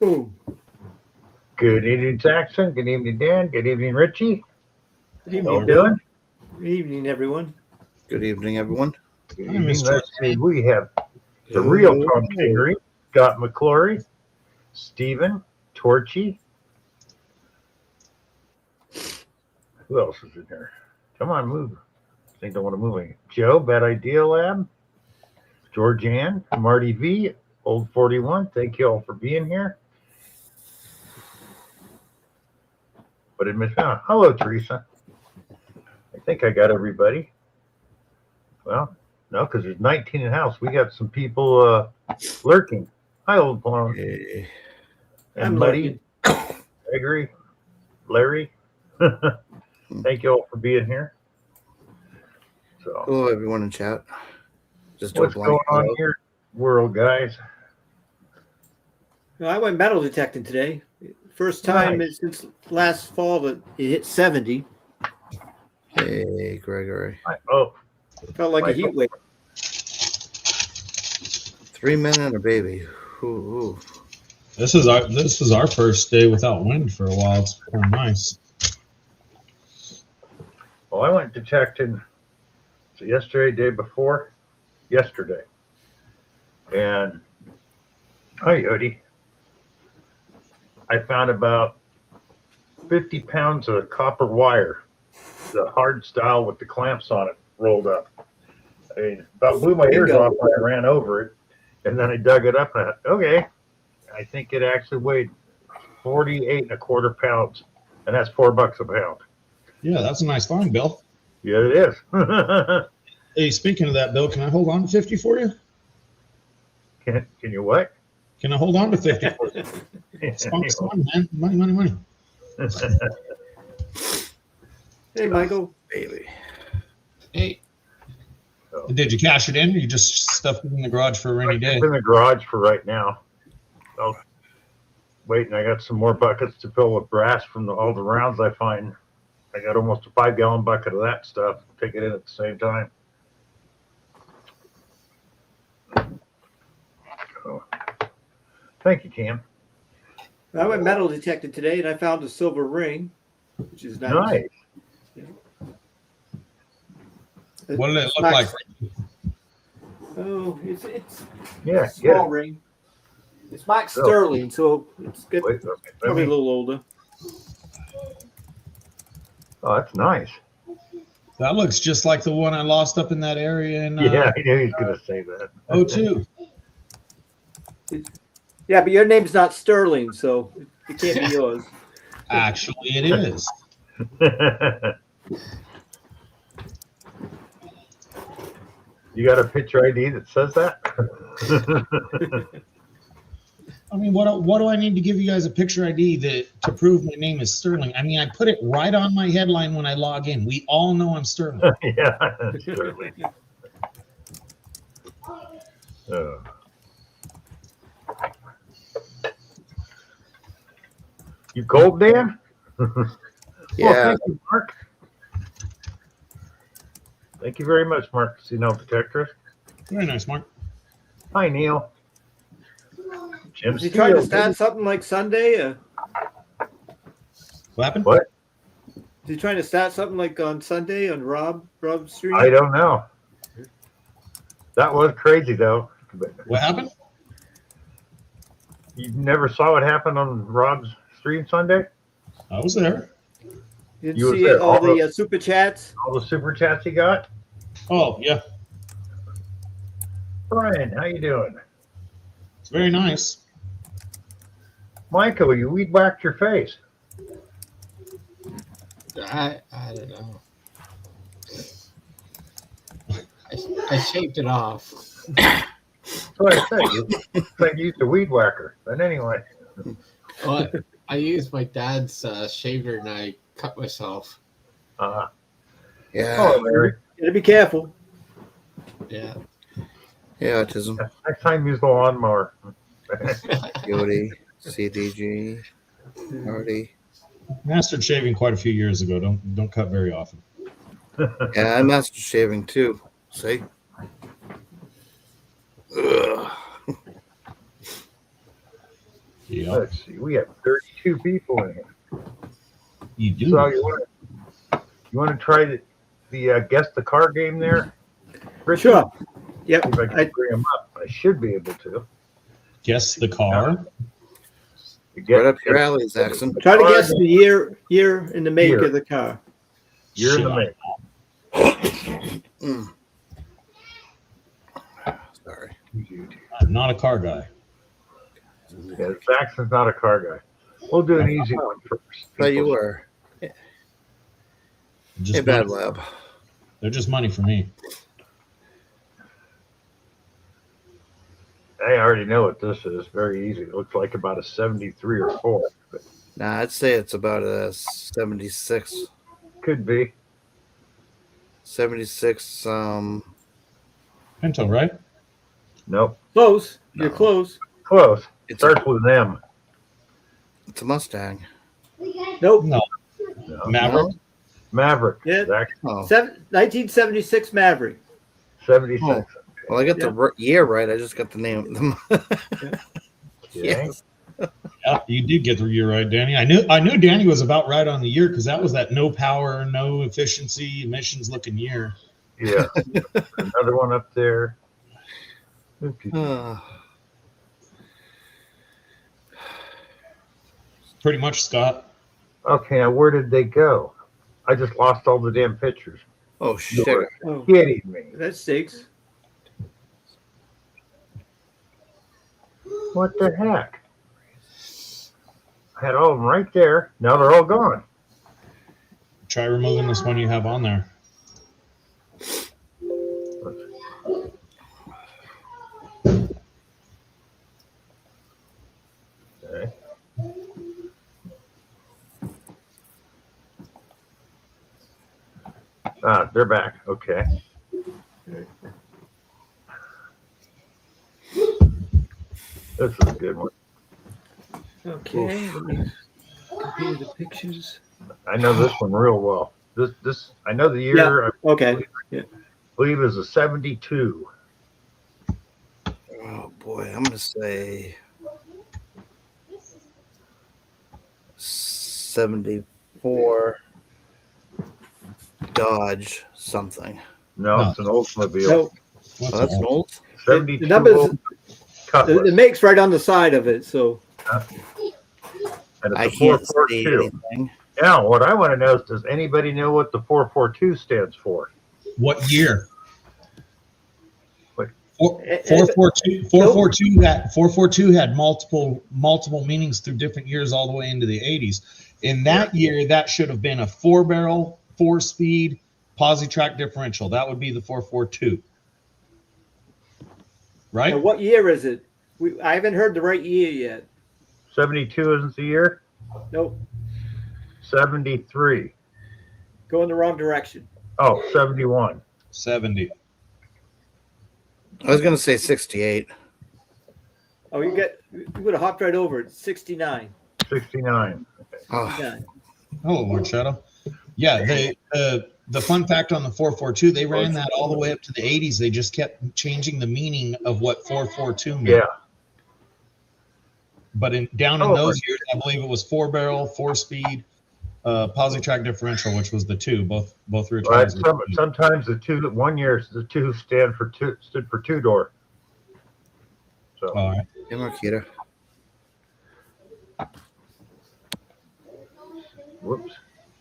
Boom. Good evening, Jackson. Good evening, Dan. Good evening, Richie. Good How evening, we Bill. doing? Good evening, everyone. Good evening, everyone. Good Hi, evening. Mr. Let's see. We have the real Hello. Tom Kingery, Scott McClory, Stephen, Torchy. Who else is in here? Come on, move. I think I want to move. Joe, Bad Idea Lab, Georgianne, Marty V, Old 41. Thank you all for being here. But admit, hello, Teresa. I think I got everybody. Well, no, because there's 19 in the house. We got some people lurking. Hi, Old Plum. Hey. And I'm Muddy, lurking. Gregory, Larry. Thank you all for being here. So, Hello, everyone in chat. Just what's a blank going on hello. here, world, guys? Well, I went metal detecting today. First time Nice. since last fall that it hit 70. Hey, Gregory. Oh, Felt like a Michael. heat wave. 3 men and a baby. Ooh. This is our first day without wind for a while. It's kind of nice. well, I went detecting yesterday, day before, yesterday. And, hi, Yodi. I found about 50 pounds of copper wire, the hard style with the clamps on it rolled up. I mean, about blew my ears Bingo. off when I ran over it. And then I dug it up and I thought, okay, I think it actually weighed 48 and a quarter pounds. And that's $4 a pound. Yeah, that's a nice find, Bill. Yeah, it is. Hey, speaking of that, Bill, can I hold on to 50 for you? Can you what? Can I hold on to 50 for you? It's fun, man. Money. Hey, Michael. Baby. Hey. Did you cash it in, or you just stuffed it in the garage for a rainy day? It's in the garage for right now. Oh, wait, and I got some more buckets to fill with brass from all the rounds I find. I got almost a 5-gallon bucket of that stuff. Take it in at the same time. Oh. Thank you, Cam. I went metal detecting today and I found a silver ring, which is nice. Nice. What did it look like? Oh, it's Yeah, a get small it. ring. It's Mike Sterling, so it's good. Wait, okay, Probably a little older. oh, that's nice. That looks just like the one I lost up in that area in Yeah, I knew he was going to say that. 02. Yeah, but your name's not Sterling, so it can't be yours. Actually, it is. You got a picture ID that says that? I mean, what do I need to give you guys a picture ID to prove my name is Sterling? I mean, I put it right on my headline when I log in. We all know I'm Sterling. Yeah, certainly. You cold, Dan? Yeah. Well, thank you, Mark. Thank you very much, Mark, Casino Detective. Very nice, Mark. Hi, Neil. Jim Is he trying to Steele. start something like Sunday? Or What happened? What? is he trying to start something like on Sunday on Rob's stream? I don't know. That was crazy, though. What happened? You never saw what happened on Rob's stream Sunday? I was there. Did You you was see there. all All the super chats? All the super chats he got? Oh, yeah. Brian, how you doing? It's very nice. Michael, you weed whacked your face. I don't know. I shaved it off. That's what I said. You like you used a weed whacker. But anyway. Well, I used my dad's shaver and I cut myself. Yeah. Oh, Larry. Gotta be careful. Yeah. Yeah, autism. Next time use the lawnmower. Yodi, CDG, Marty. Mastered shaving quite a few years ago. Don't cut very often. Yeah, I mastered shaving too. See? Ugh. Yeah, Let's see. We have 32 people in here. you do. So you want to try the guess the car game there? Richie? Sure. Yep. See if I can bring them up. I should be able to. Guess the car. Right up your alley, Zaxxon. Try to guess the year and the make Year. of the car. You're in the Shit. make. Sorry. I'm not a car guy. Yeah, Zaxxon's not a car guy. We'll do an easy one first. Thought you were. Just Hey, Bad money. Lab. They're just money for me. I already know what this is. Very easy. It looks like about a 73 or 4. But Nah, I'd say it's about a 76. could be. 76. Pinto, right? Nope. Close. You're No. close. Close. It's Starts with an M. It's a Mustang. Nope. No. No. Maverick. Maverick. Yeah. Zach, Oh, 1976 Maverick. 76. Oh. Well, I got the year right. I just got the name. Yeah. Yes. Yeah, you did get the year right, Danny. I knew Danny was about right on the year because that was that no power, no efficiency, emissions looking year. Yeah. Another one up there. Pretty much, Scott. Okay, now where did they go? I just lost all the damn pictures. Oh, shit. You're Oh, kidding me. that stinks. What the heck? I had all of them right there. Now they're all gone. Try removing this one you have on there. Okay. Ah, they're back. Okay. This is a good one. Okay. Let me compare the pictures. I know this one real well. This I know the year. Okay. I believe is a 72. Oh, boy. I'm going to say 74 Dodge something. No, No. it's an Oldsmobile. No, What's Oh, that's that? an old. 72 the numbers, Old Cutlass. the make's right on the side of it. So And it's I a can't see 442. anything. Now, what I want to know is, does anybody know what the 442 stands for? What year? What? 442 had multiple meanings through different years all the way into the 80s. In that year, that should have been a 4-barrel, 4-speed, posi-track differential. That would be the 442. Right? now what year is it? I haven't heard the right year yet. 72 isn't the year? Nope. 73. Go in the wrong direction. Oh, 71. 70. I was going to say 68. Oh, you would have hopped right over it. 69. 69. Oh, 69. Hello, Lord Shadow. Yeah, the fun fact on the 442, they ran that all the way up to the 80s. They just kept changing the meaning of what 442 meant. Yeah. But down in those years, I believe it was 4-barrel, 4-speed, posi-track differential, which was the 2. Both rear Right. tires. were 2. Sometimes the 2 stood for 2-door. So All right. hey, Marquita. whoops.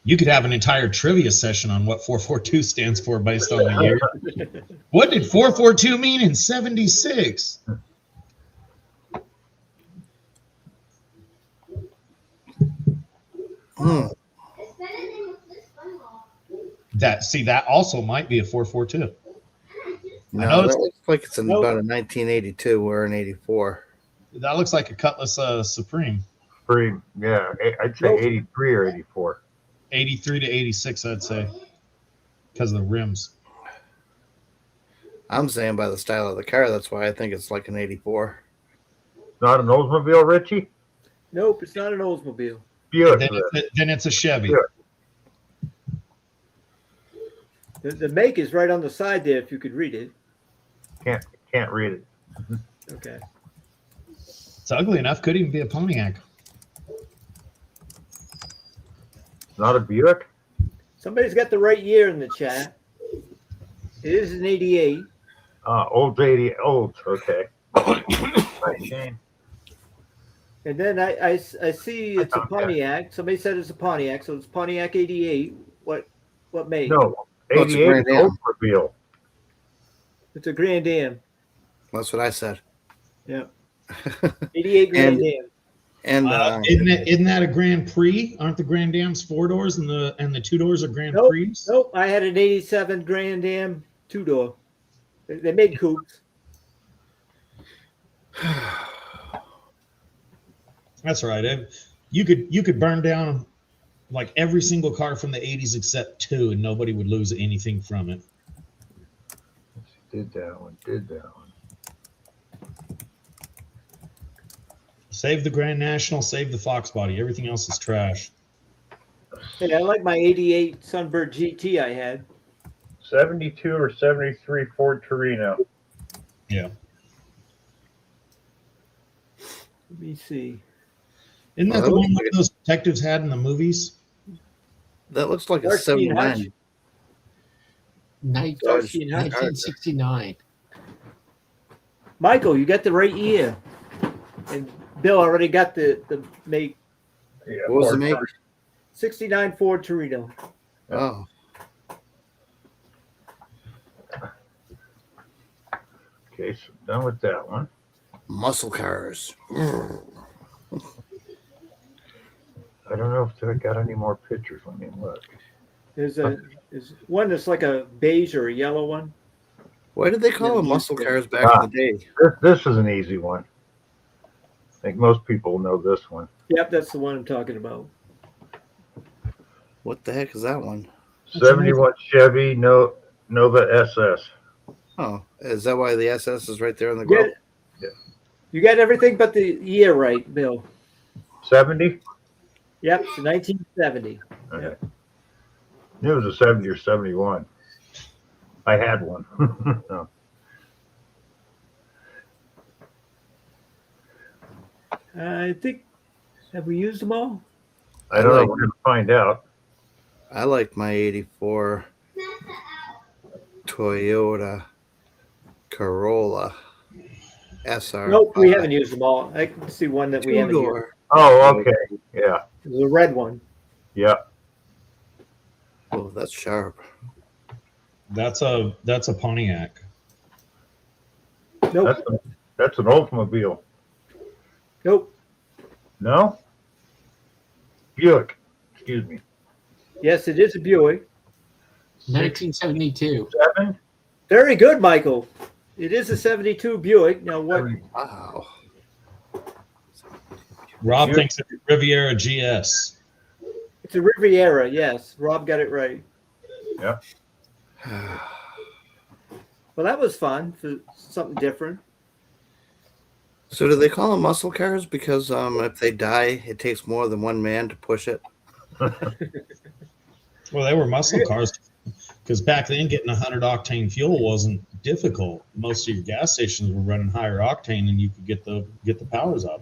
You could have an entire trivia session on what 442 stands for based on the year. What did 442 mean in 76? Hmm. That also might be a 442. No, know that it's- looks like it's in Nope. about a 1982 or an 84. That looks like a Cutlass Supreme. Free. Yeah. I'd say Nope. 83 or 84. 83 to 86, I'd say, because of the rims. I'm saying by the style of the car, that's why I think it's like an 84. Not an Oldsmobile, Richie? Nope, it's not an Oldsmobile. Buick. Then it's a Chevy. Yeah. The make is right on the side there if you could read it. Can't read it. Okay. It's ugly enough. Could even be a Pontiac. Not a Buick? Somebody's got the right year in the chat. It is an 88. Old 80. Old. Okay. Nice Shane. And then I see it's a Pontiac. Somebody said it's a Pontiac, so it's Pontiac 88. What make? No, Oh, it's a 88 Grand is Am. Oldsmobile. It's a Grand Am. That's what I said. Yeah. 88 Grand And- Am. And Isn't that a Grand Prix? Aren't the Grand Ams 4 doors and the 2 doors are Grand Nope. Prix? Nope. I had an 87 Grand Am 2-door. They made coupes. That's right. You could burn down like every single car from the 80s except 2 and nobody would lose anything from it. Did that one. Save the Grand National, save the Fox body. Everything else is trash. Hey, I like my 88 Sunbird GT I had. 72 or 73 Ford Torino. Yeah. Let me see. Isn't that Well, the that one looks that those detectives had in the movies? that looks like a Starsky and Hutch. 79. Starsky and Hutch. 1969. Michael, you got the right year. And Bill already got the make. Yeah, What was the Ford make? 69 Ford Torino. Oh, Okay, so done with that one. muscle cars. I don't know if I got any more pictures. Let me look. There's one that's like a beige or a yellow one. Why did they call them muscle cars back in the day? This is an easy one. I think most people know this one. Yep, that's the one I'm talking about. What the heck is that one? 71 Chevy Nova SS. Oh, is that why the SS is right there on the You grill? got, you got everything but the year right, Bill. 70? Yep, it's 1970. Okay. It was a 70 or 71. I had one. No. I think, have we used them all? I don't know. We're going to find out. I like my 84 Toyota Corolla SR. Nope, we haven't used them all. I can see one that we haven't used. Two-door. Oh, okay. Yeah. It was a red one. Yeah. Oh, that's sharp. That's a Pontiac. Nope, That's an Oldsmobile. nope. No? Buick. Excuse me. Yes, it is a Buick. 1972. 7? Very good, Michael. It is a 72 Buick. Now, what? Wow. Rob Buick. thinks it's a Riviera GS. It's a Riviera. Yes, Rob got it right. Yeah. Well, that was fun for something different. So do they call them muscle cars because if they die, it takes more than one man to push it? Well, they were muscle cars because back then getting 100 octane fuel wasn't difficult. Most of your gas stations were running higher octane, and you could get the powers out of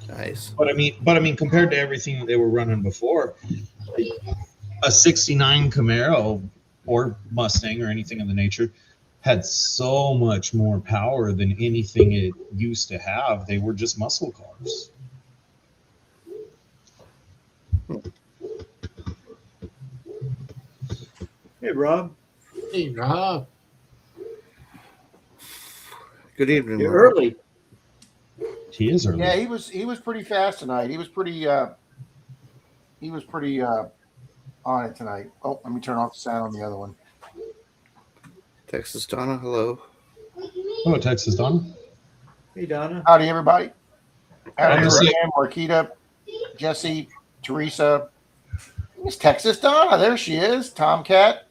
them. Nice. But I mean, compared to everything that they were running before, a '69 Camaro or Mustang or anything of the nature had so much more power than anything it used to have. They were just muscle cars. Hey, Rob. Hey, Rob. Good evening. You're Rob. early. He is early. Yeah, he was pretty fast tonight. He was pretty on it tonight. Oh, let me turn off the sound on the other one. Texas Donna, hello. Oh, Texas Don. Hey, Donna. Howdy, everybody. Howdy, Honestly- Ryan, Marquita, Jesse, Teresa. Miss Texas Donna, there she is. Tomcat.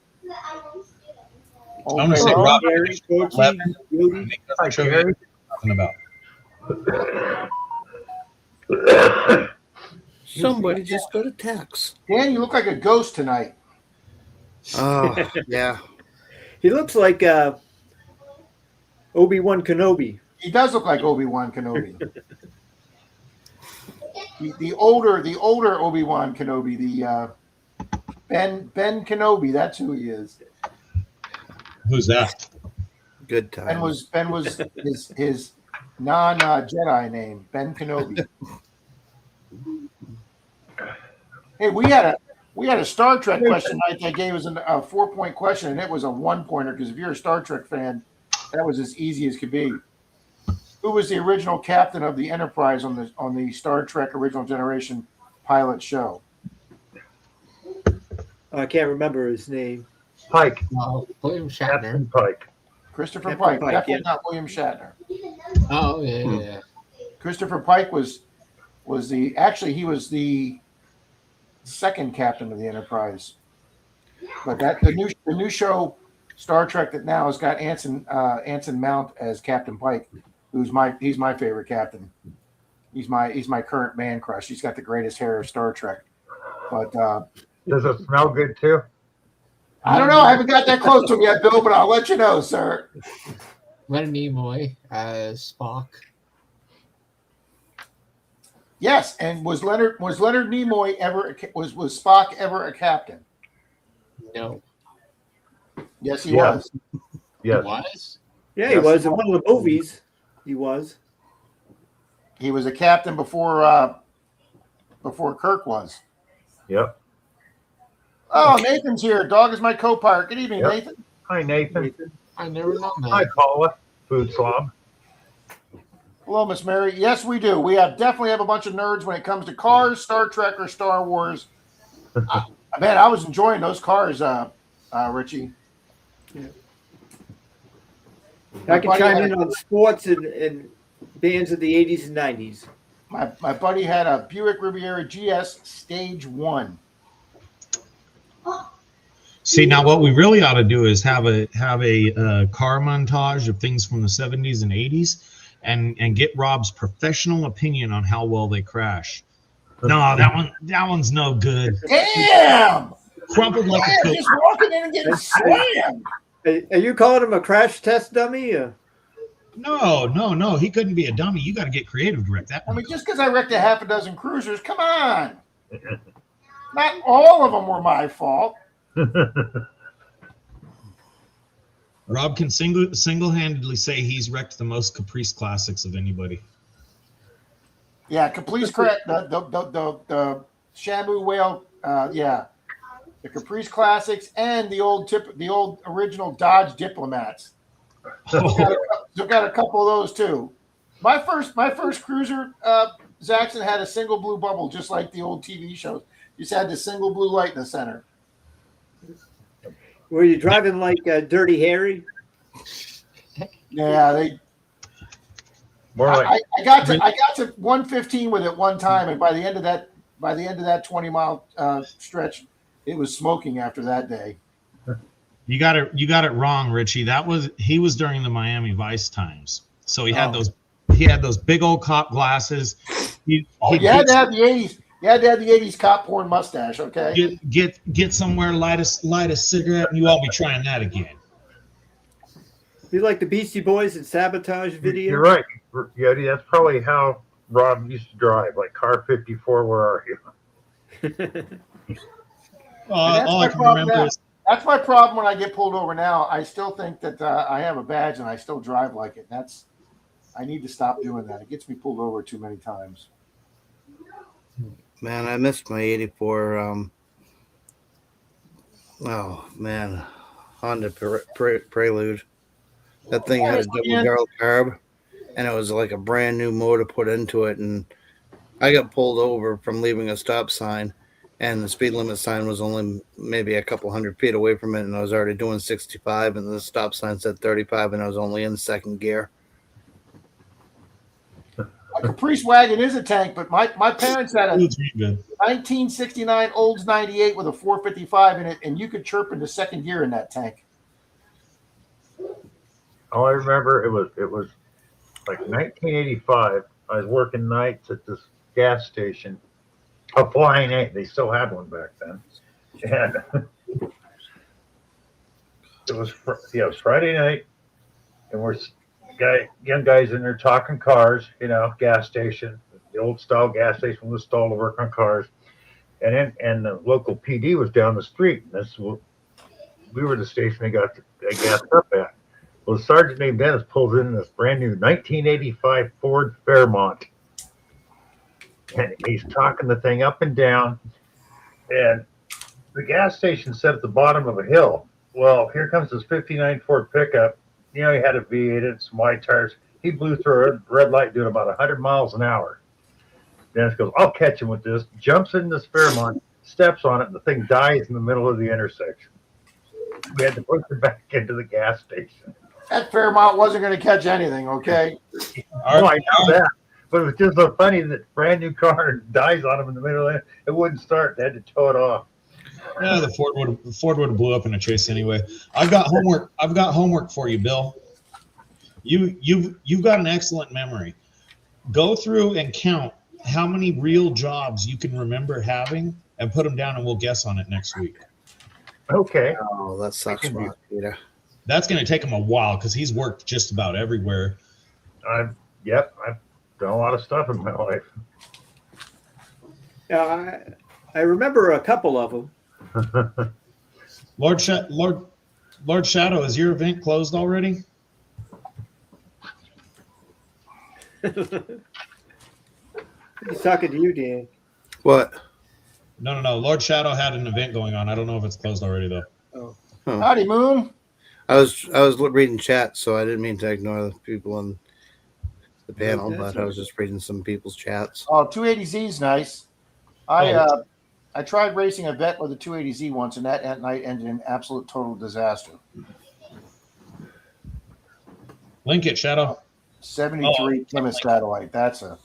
Old I'm gonna say Pharaoh. Rob. Gary, Coachy, Eleven. Judy. Hi, Gary. Nothing about. Somebody just go to Tex. Dan, you look like a ghost tonight. Oh, yeah. He looks like Obi-Wan Kenobi. He does look like Obi-Wan Kenobi. the older Obi-Wan Kenobi, the Ben Kenobi. That's who he is. Who's that? Good Ben times. was his non Jedi name, Ben Kenobi. Hey, we had a Star Trek question night that gave us a 4-point question, and it was a 1-pointer because if you're a Star Trek fan, that was as easy as could be. Who was the original captain of the Enterprise on the Star Trek Original Generation pilot show? I can't remember his name. Pike. William Shatner. Captain Pike. Christopher Captain Pike. Pike, Definitely yeah. not William Shatner. Oh yeah. Christopher Pike was he was the second captain of the Enterprise. But that the new show Star Trek that now has got Anson Mount as Captain Pike, he's my favorite captain. He's my current man crush. He's got the greatest hair of Star Trek. But Does it smell good too? I don't know. I haven't got that close to him yet, Bill, but I'll let you know, sir. Leonard Nimoy as Spock. Yes, and was Leonard Nimoy ever was Spock ever a captain? No. Yes, he Yeah. was. Yes. Was? Yeah, he Yes, was he in one of the movies. He was. He was a captain before Kirk was. Yep. Oh, Nathan's here. Dog is my co-pilot. Good evening, Yep. Nathan. Hi, Nathan. I never known Hi, that. Paula. Food slob. Hello, Miss Mary. Yes, we do. We definitely have a bunch of nerds when it comes to cars, Star Trek, or Star Wars. Man, I was enjoying those cars, Richie. I can chime in on sports and bands of the 80s and 90s. My buddy had a Buick Riviera GS Stage 1. See, now what we really ought to do is have a car montage of things from the 70s and 80s, and get Rob's professional opinion on how well they crash. No, that one's no good. Damn! Crumpled like a Damn, just walking in and getting slammed. Are you calling him a crash test dummy? No. He couldn't be a dummy. You got to get creative to wreck that I one. mean, just because I wrecked a half a dozen cruisers, come on. Not all of them were my fault. Rob can single-handedly say he's wrecked the most Caprice classics of anybody. Yeah, Caprice correct. The Shamu Whale, yeah. The Caprice Classics and the old original Dodge Diplomats. Got a couple of those too. My first cruiser, Zaxxon had a single blue bubble, just like the old TV shows. Just had the single blue light in the center. Were you driving like Dirty Harry? Yeah, they. More like I got to 115 with it one time, and by the end of that 20-mile stretch, it was smoking after that day. You got it wrong, Richie. He was during the Miami Vice times. So he had those big old cop glasses. You had to have the 80s. You had to have the 80s cop porn mustache, okay? Get somewhere, light a cigarette, and you all be trying that again. You like the Beastie Boys and Sabotage video? you're right. Yeti, that's probably how Rob used to drive, like car 54. Where are you? All I can remember is That's my problem when I get pulled over now. I still think that I have a badge and I still drive like it. I need to stop doing that. It gets me pulled over too many times. Man, I missed my 84. Oh, man. Honda Prelude. That thing had a double barrel carb, and it was like a brand new motor put into it. And I got pulled over from leaving a stop sign, and the speed limit sign was only maybe a couple 100 feet away from it, and I was already doing 65, and the stop sign said 35, and I was only in second gear. A Caprice wagon is a tank, but my parents had a 1969 Olds 98 with a 455 in it, and you could chirp into second gear in that tank. All I remember, it was like 1985. I was working nights at this gas station, a Flying 8. They still had one back then, and it was Friday night, and we're young guys in there talking cars, gas station. the old style gas station was stalled to work on cars, and the local PD was down the street. We were the station they got gassed up at. Well, the sergeant named Dennis pulls in this brand new 1985 Ford Fairmont, and he's talking the thing up and down. And the gas station set at the bottom of a hill. Well, here comes this '59 Ford pickup. He had a V8 and some wide tires. He blew through a red light doing about 100 miles an hour. Dennis goes, I'll catch him with this. Jumps in this Fairmont, steps on it, and the thing dies in the middle of the intersection. We had to push it back into the gas station. That Fairmont wasn't going to catch anything, okay? Oh, I know that. But it was just so funny that brand new car dies on him in the middle of it. It wouldn't start. They had to tow it off. Yeah, the Ford would have blew up in a chase anyway. I've got homework for you, Bill. You've got an excellent memory. Go through and count how many real jobs you can remember having and put them down, and we'll guess on it next week. Okay. Oh, that sucks, Peter. That's going to take him a while because he's worked just about everywhere. I've done a lot of stuff in my life. Yeah, I remember a couple of them. Lord Shadow, is your event closed already? He's talking to you, Dan. What? No. Lord Shadow had an event going on. I don't know if it's closed already though. Oh. Huh. Howdy, Moon. I was reading chat, so I didn't mean to ignore the people on the panel, but I was just reading some people's chats. Oh, 280Z's nice. I tried racing a vet with a 280Z once, and that night ended in absolute total disaster. Link it, Shadow. 73 Plymouth Satellite. That's a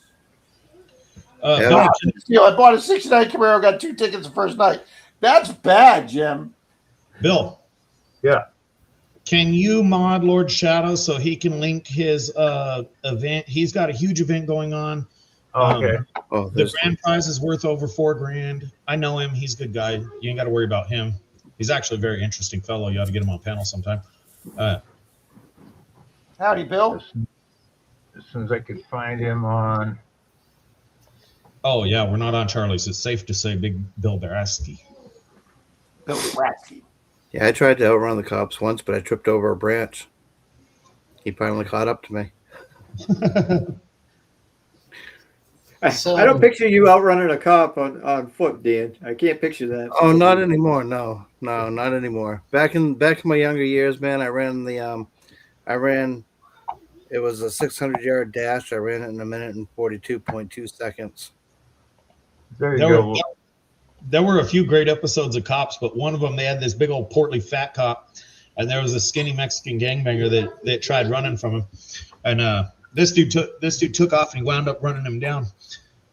Yeah. steal. I bought a 69 Camaro, got 2 tickets the first night. That's bad, Jim. Bill. Yeah. Can you mod Lord Shadow so he can link his event? He's got a huge event going on. Okay. The grand prize is worth over $4,000. I know him. He's a good guy. You ain't got to worry about him. He's actually a very interesting fellow. You ought to get him on panel sometime. Howdy, Bill. As soon as I could find him on. Oh, yeah, we're not on Charlie's. It's safe to say Big Bill Barasky. Bill Bratsky. Yeah, I tried to outrun the cops once, but I tripped over a branch. He finally caught up to me. I don't picture you outrunning a cop on foot, Dan. I can't picture that. Oh, not anymore. No, not anymore. Back in my younger years, man, I ran. It was a 600-yard dash. I ran it in 1 minute and 42.2 seconds. There you go. There were a few great episodes of Cops, but one of them, they had this big old portly fat cop, and there was a skinny Mexican gangbanger that tried running from him, and this dude took off and he wound up running him down.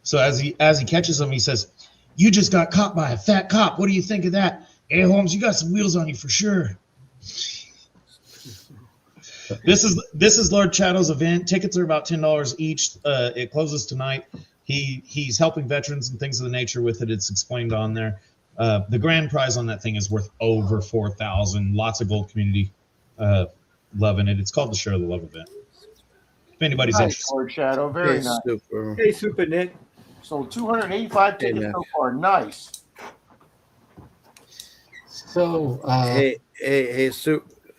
So as he catches him, he says, "You just got caught by a fat cop. What do you think of that? Hey Holmes, you got some wheels on you for sure." This is Lord Shadow's event. Tickets are about $10 each. It closes tonight. He's helping veterans and things of the nature with it. It's explained on there. The grand prize on that thing is worth over $4,000. Lots of gold community loving it. It's called the Share the Love event. If anybody's Nice, interested. Lord Shadow. Very nice. Super. Hey, Super Nick. Sold 285 tickets Nick. so far. Nice. So,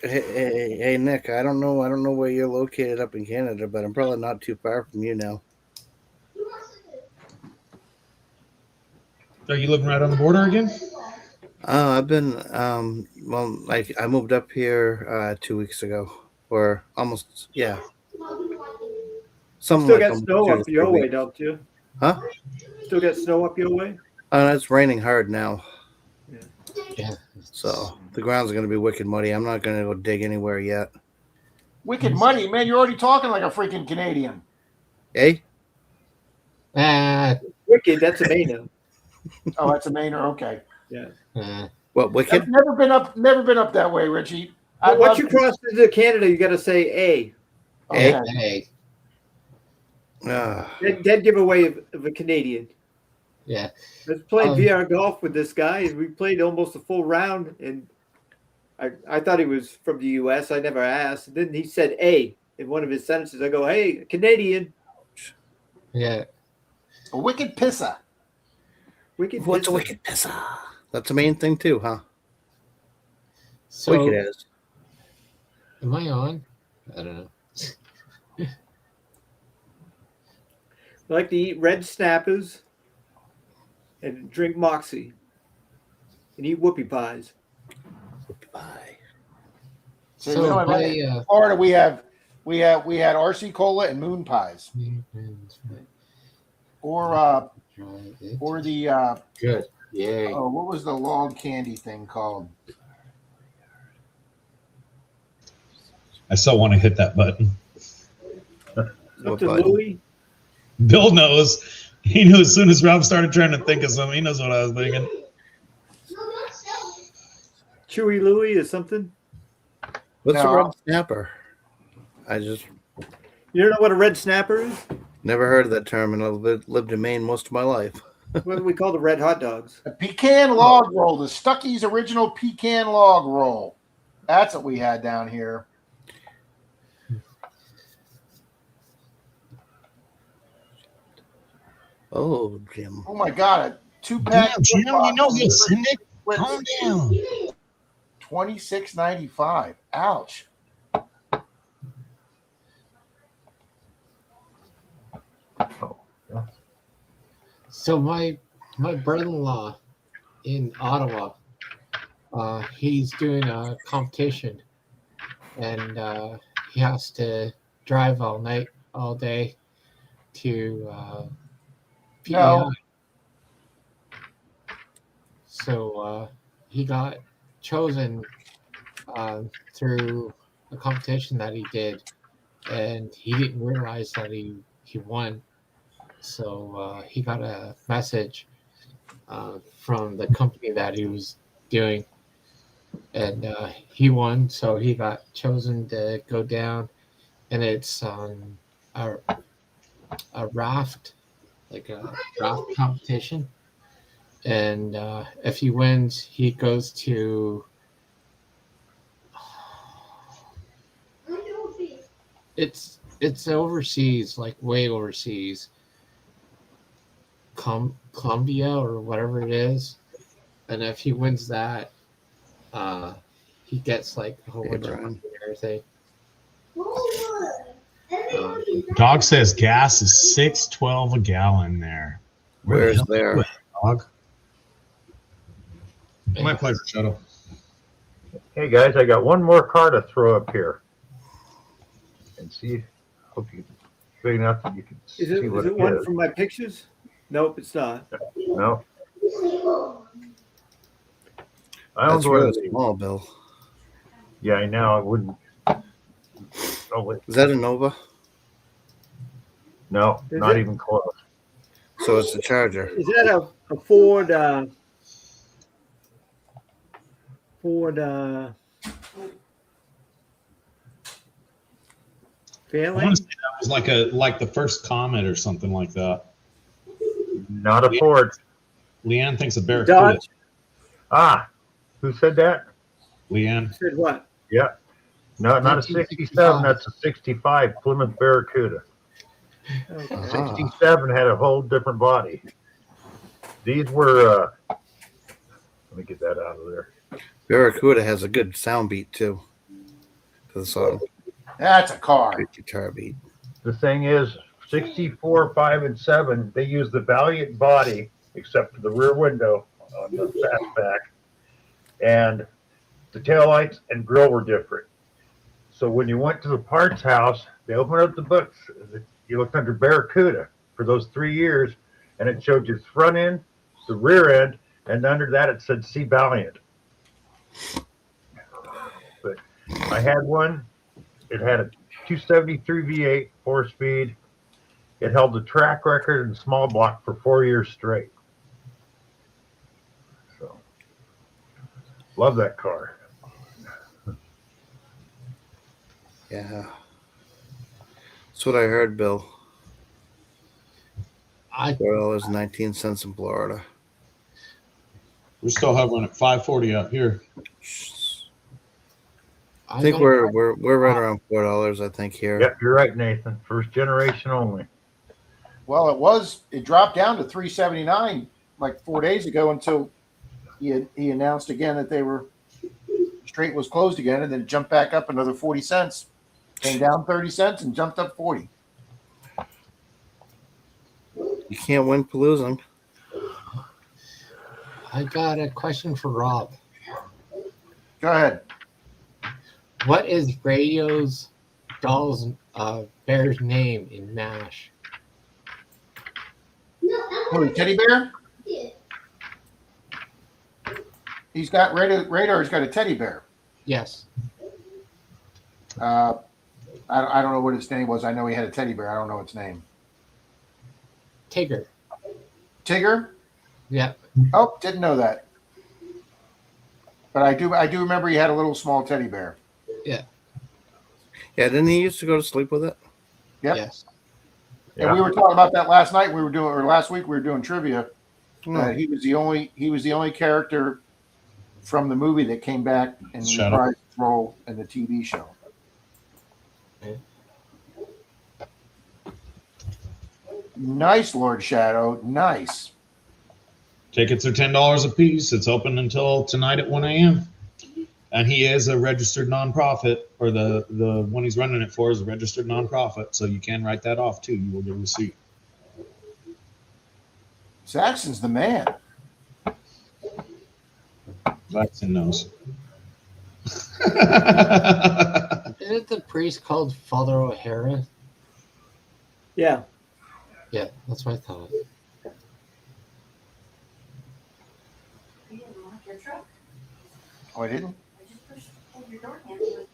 Hey, Nick. I don't know where you're located up in Canada, but I'm probably not too far from you now. Are you living right on the border again? I've been I moved up here 2 weeks ago, or almost, yeah. Something Still like got almost snow 2 to up 3 your way, weeks. don't you? Huh? Still got snow up your way? It's raining hard now, yeah. so the ground's going to be wicked muddy. I'm not going to go dig anywhere yet. Wicked muddy, man. You're already talking like a freaking Canadian. Hey? Wicked, that's a Maine. Oh, that's a Mainer. Okay. What, wicked? I've never been up that way, Richie. Once you cross into Canada, you got to say A. Okay. Hey. Dead giveaway of a Canadian. Yeah. I was playing VR golf with this guy, and we played almost a full round, and I thought he was from the U.S. I never asked. And then he said A in one of his sentences. I go, "Hey, Canadian." Yeah. A wicked pisser. What's a wicked pisser? That's the main thing too, huh? So, Wicked is. am I on? I don't know. I like to eat red snappers and drink Moxie and eat whoopie pies. Bye. See, So we don't have my, in Florida. We had RC cola and moon pies, or the good. Yay. oh, what was the long candy thing called? I still want to hit that button. Up What to button? Louis. Bill knows. He knew as soon as Rob started trying to think of something. He knows what I was thinking. Chewy Louie or something. What's No. a red snapper? I just You don't know what a red snapper is? never heard of that term, and I've lived in Maine most of my life. What we call the red hot dogs. A pecan log roll, the Stuckey's original pecan log roll. That's what we had down here. Oh, Jim. Oh my God, a 2-pack. Damn, Jim, you know he'll send it. Calm down. $26.95. Ouch. So my brother-in-law in Ottawa, he's doing a competition, and he has to drive all night, all day to PEI. No. So he got chosen through a competition that he did, and he didn't realize that he won. So he got a message from the company that he was doing, and he won. So he got chosen to go down, and it's a raft, like a raft competition. And if he wins, he goes to it's overseas, like way overseas. Colombia or whatever it is, and if he wins that, he gets like a whole bunch of money and everything. Dog says gas is $6.12 a gallon there. Where's there? Dog? My pleasure, Shuttle. Hey guys, I got one more car to throw up here, and see. Hope you big enough that you can Is see it, what is it it one is. from my pictures? Nope, it's not. No. I That's owned one of really these. small, Bill. Yeah, I know. I wouldn't. Oh wait, Is that a Nova? no, Is not it? even close. So it's the Charger. Is that a Ford? Ford I Fairlane? want to say that was like the first Comet or something like that. Not a Ford. Leanne thinks a Barracuda. Dodge? Ah, who said that? Leanne. Said what? Yeah, no, not a 67. That's a 65 Plymouth Barracuda. Okay. Ah. 67 had a whole different body. These were. Let me get that out of there. Barracuda has a good sound beat too. To the song. That's a car. Good guitar beat. The thing is, 64, 5, and 7, they use the Valiant body, except for the rear window on the fastback. And the taillights and grill were different. So when you went to the parts house, they opened up the books. You looked under Barracuda for those 3 years, and it showed you the front end, the rear end, and under that it said See Valiant. But I had one. It had a 273 V8 4-speed. It held the track record in small block for 4 years straight. So, love that car. Yeah. That's what I heard, Bill. $4.19 in Florida. We're still hovering at 540 out here. I think we're right around $4. I think here. Yep, you're right, Nathan. First generation only. Well, it dropped down to 379 like 4 days ago until he announced again that Strait was closed again, and then it jumped back up another 40 cents. Came down 30 cents and jumped up 40. You can't win for losing. I got a question for Rob. Go ahead. What is Radio's doll's bear's name in MASH? Oh, Teddy Bear? He's got Radar's got a teddy bear. Yes. I don't know what its name was. I know he had a teddy bear. I don't know its name. Tigger. Tigger? Yeah. Oh, didn't know that. But I do remember he had a little small teddy bear. Yeah. Yeah, didn't he used to go to sleep with it? Yep. Yes. And we were talking about that last night. Last week we were doing trivia. No. He was the only character from the movie that came back and Shut up. reprised his role in the TV show. Nice, Lord Shadow. Nice. Tickets are $10 a piece. It's open until tonight at 1 a.m. And he is a registered nonprofit, or the one he's running it for is a registered nonprofit. So you can write that off too. You will get a receipt. Saxon's the man. Jackson knows. Isn't the priest called Father O'Hara? Yeah. Yeah, that's what I thought. You didn't lock your truck. Oh, I didn't? I just pushed your door handle with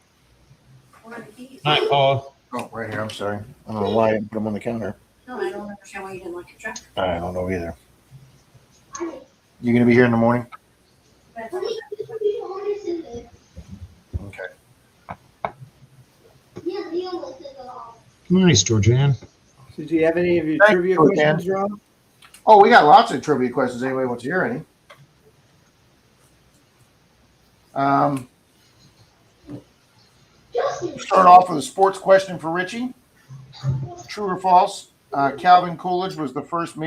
one of the keys. Night, Paul. Oh, right here. I'm sorry. I don't know why I didn't put them on the counter. No, I don't understand why you didn't lock your truck. I don't know either. You gonna be here in the morning? But I thought Okay. Nice, Georgianne. So do you have any of your Thank trivia you, questions, Rob? Oh, we got lots of trivia questions. Anybody wants to hear any? Start off with a sports question for Richie. True or false? Calvin Coolidge was the first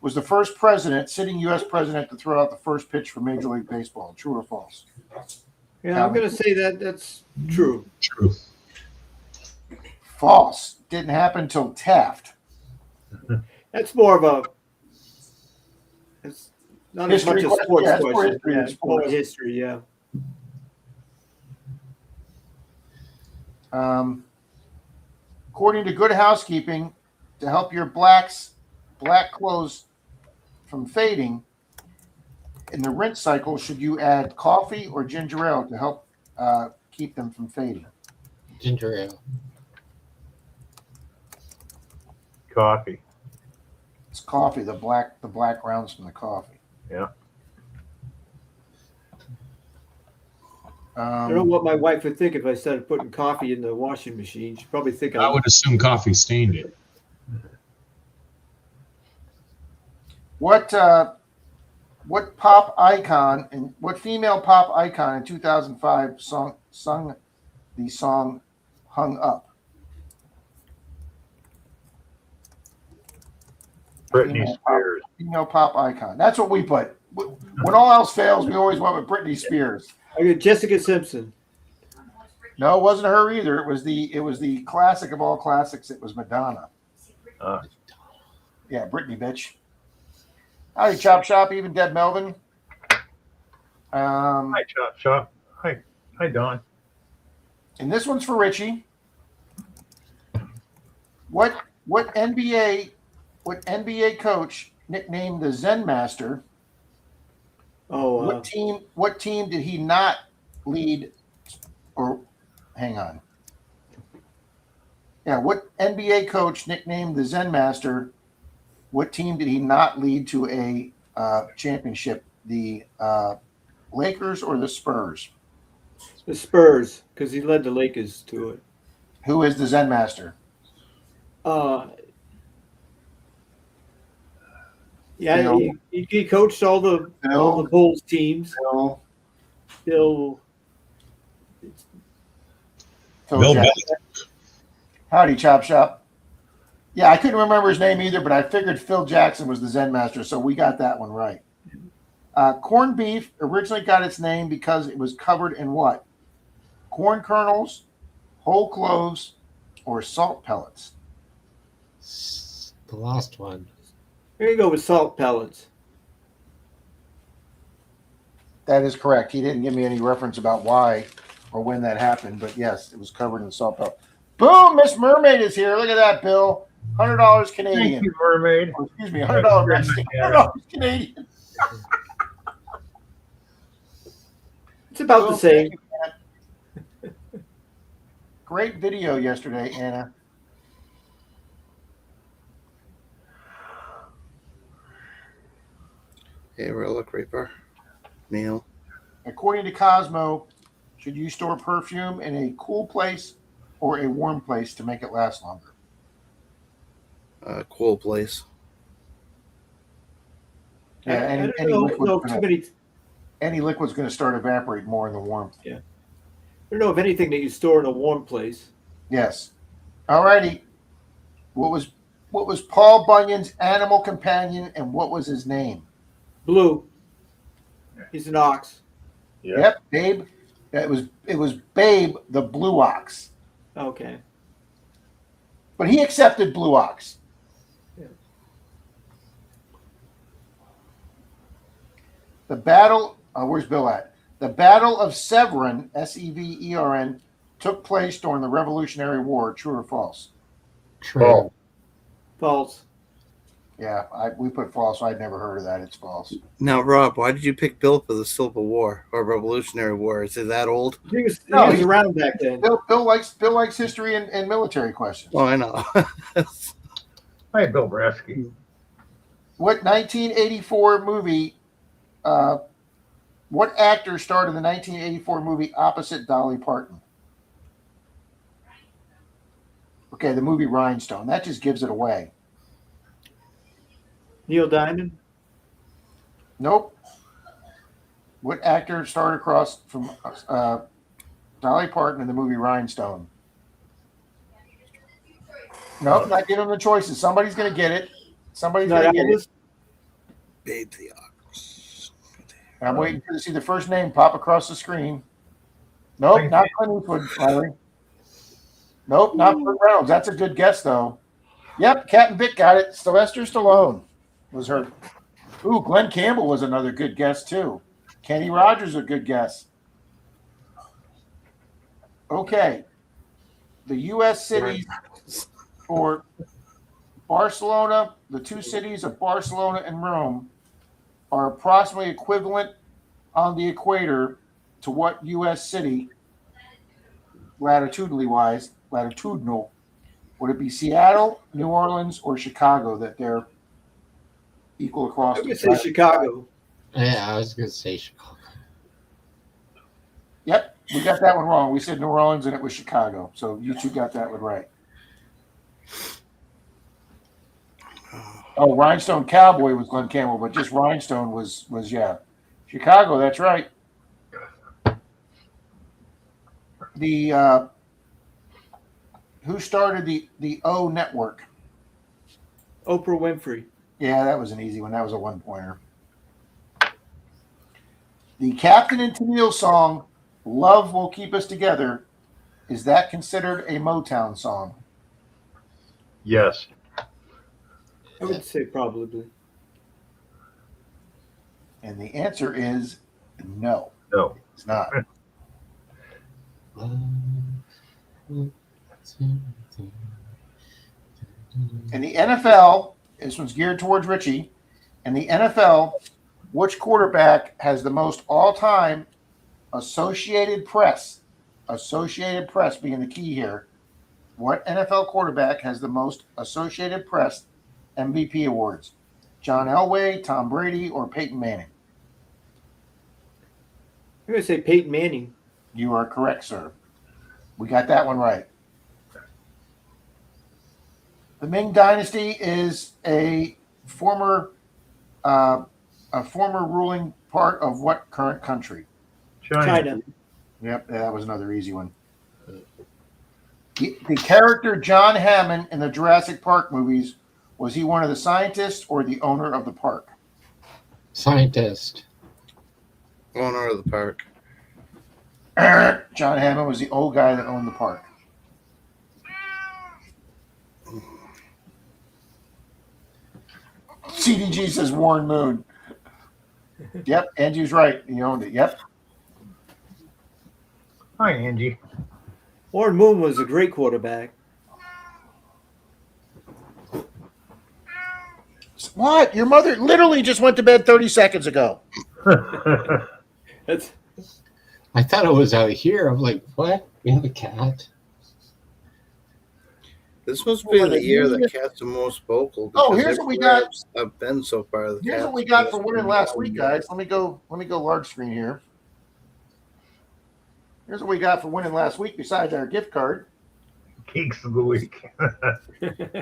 was the first president, sitting U.S. president, to throw out the first pitch for Major League Baseball. True or false? Yeah, I'm going to say that's true. True. False. Didn't happen until Taft. That's more of a. It's not History as much a question. sports Yeah, it's more question. history Yeah, than it's more sports. history. Yeah. According to Good Housekeeping, to help your black clothes from fading in the rinse cycle, should you add coffee or ginger ale to help keep them from fading? Ginger ale. Coffee. It's coffee, the black rounds from the coffee. Yeah. I don't know what my wife would think if I started putting coffee in the washing machine. She'd probably think I would assume coffee stained it. What pop icon and what female pop icon in 2005 sung the song "Hung Up"? Britney Spears. Female pop icon. That's what we put. When all else fails, we always went with Britney Spears. I got Jessica Simpson. No, it wasn't her either. It was the classic of all classics. It was Madonna. Yeah, Britney, bitch. Howdy, Chop Shop. Even Dead Melvin. Hi, Chop Shop. Hi, Don. And this one's for Richie. What NBA coach nicknamed the Zen Master? Oh, What team did he not lead? Or hang on. Yeah, what NBA coach nicknamed the Zen Master? What team did he not lead to a championship? The Lakers or the Spurs? the Spurs, because he led the Lakers to it. Who is the Zen Master? Yeah, Bill. he coached all the Bulls teams. Bill. Bill. Phil Bill Jackson. Howdy, Chop Shop. Yeah, I couldn't remember his name either, but I figured Phil Jackson was the Zen master, so we got that one right. Corned beef originally got its name because it was covered in what? Corn kernels, whole cloves, or salt pellets. The last one. Here you go with salt pellets. That is correct. He didn't give me any reference about why or when that happened, but yes, it was covered in salt pellets. Boom! Miss Mermaid is here. Look at that, Bill. $100 Canadian. Thank you, Mermaid. Or, excuse me, $100 Mexican. $100 Canadian. It's about the same. Great video yesterday, Anna. Hey, Relic Reaper. Neil. According to Cosmo, should you store perfume in a cool place or a warm place to make it last longer? Cool place. Yeah, I don't know too many. any liquid's going to start evaporating more in the warmth. I don't know of anything that you store in a warm place. Yes. All righty. What was Paul Bunyan's animal companion and what was his name? Blue. He's an ox. Yeah. Yep, Babe. It was Babe the Blue Ox. Okay. But he accepted Blue Ox. Yeah. The battle, where's Bill at? The Battle of Severn, Severn, took place during the Revolutionary War. True or false? True. Oh. False. Yeah, we put false. I'd never heard of that. It's false. Now, Rob, why did you pick Bill for the Civil War or Revolutionary War? Is it that old? He was he's- around back then. Bill likes history and military questions. Oh, I know. Hi, Bill Brasky. What 1984 movie? What actor starred in the 1984 movie opposite Dolly Parton? Okay, the movie Rhinestone. That just gives it away. Neil Diamond. Nope. What actor starred across from Dolly Parton in the movie Rhinestone? Nope, not giving them the choices. Somebody's going to get it. Somebody's Not going to get it. Elvis. Babe the Ox. I'm waiting to see the first name pop across the screen. Nope, Thank not Clint Eastwood, Larry. Nope, not Burt Reynolds. That's a good guess, though. Yep, Captain Vic got it. Sylvester Stallone was her. Ooh, Glenn Campbell was another good guess, too. Kenny Rogers, a good guess. Okay. The U.S. cities for Barcelona, the two cities of Barcelona and Rome, are approximately equivalent on the equator to what U.S. city, latitudinal, would it be Seattle, New Orleans, or Chicago that they're equal across? I would say Chicago. Yeah, I was going to say Chicago. Yep, we got that one wrong. We said New Orleans and it was Chicago. So you two got that one right. Oh, Rhinestone Cowboy was Glenn Campbell, but just Rhinestone was Chicago. That's right. The who started the O Network? Oprah Winfrey. Yeah, that was an easy one. That was a one-pointer. The Captain and Tennille song "Love Will Keep Us Together," is that considered a Motown song? Yes. I would say probably. And the answer is no. No. It's not. In the NFL, this one's geared towards Richie. In the NFL, which quarterback has the most all-time Associated Press? Associated Press being the key here. What NFL quarterback has the most Associated Press MVP awards? John Elway, Tom Brady, or Peyton Manning? I'm going to say Peyton Manning. You are correct, sir. We got that one right. The Ming Dynasty is a former ruling part of what current country? China. China. Yep, that was another easy one. The character John Hammond in the Jurassic Park movies, was he one of the scientists or the owner of the park? Scientist. Owner of the park. John Hammond was the old guy that owned the park. CDG says Warren Moon. Yep, Angie's right. He owned it. Yep. Hi, Angie. Warren Moon was a great quarterback. What? Your mother literally just went to bed 30 seconds ago. That's I thought it was out here. I'm like, what? We have a cat? This must be the year that cats are most vocal. Oh, because here's what we everywhere got. I've been so far. The Here's cats what we got are for just winning last week, guys. Let me go large screen here. Here's what we got for winning last week besides our gift card. Geeks of the week.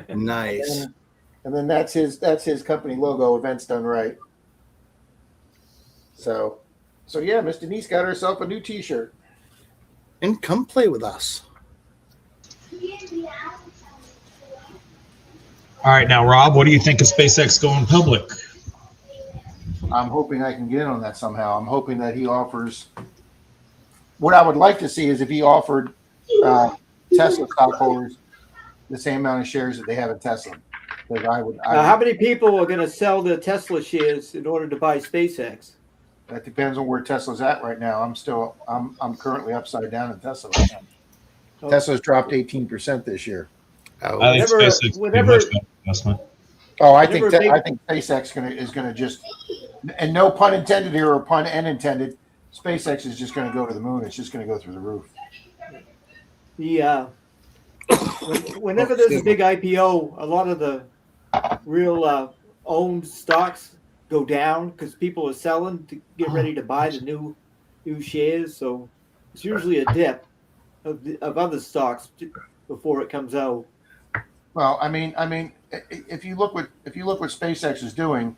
Nice. And then that's his company logo, Events Done Right. So yeah, Miss Denise got herself a new t-shirt. And come play with us. All right, now Rob, what do you think of SpaceX going public? I'm hoping I can get in on that somehow. I'm hoping that he offers. What I would like to see is if he offered Tesla stockholders the same amount of shares that they have in Tesla. Because how many people are going to sell their Tesla shares in order to buy SpaceX? That depends on where Tesla's at right now. I'm currently upside down in Tesla right now. Oh. Tesla's dropped 18% this year. I think Whenever- SpaceX would be a whenever- much better investment. Oh, I Whenever think SpaceX is gonna just, and no pun intended here or pun and intended, SpaceX is just gonna go to the moon. It's just gonna go through the roof. Whenever there's a big IPO, a lot of the real owned stocks go down because people are selling to get ready to buy the new shares. So it's usually a dip of other stocks before it comes out. Well, I mean, if you look what SpaceX is doing,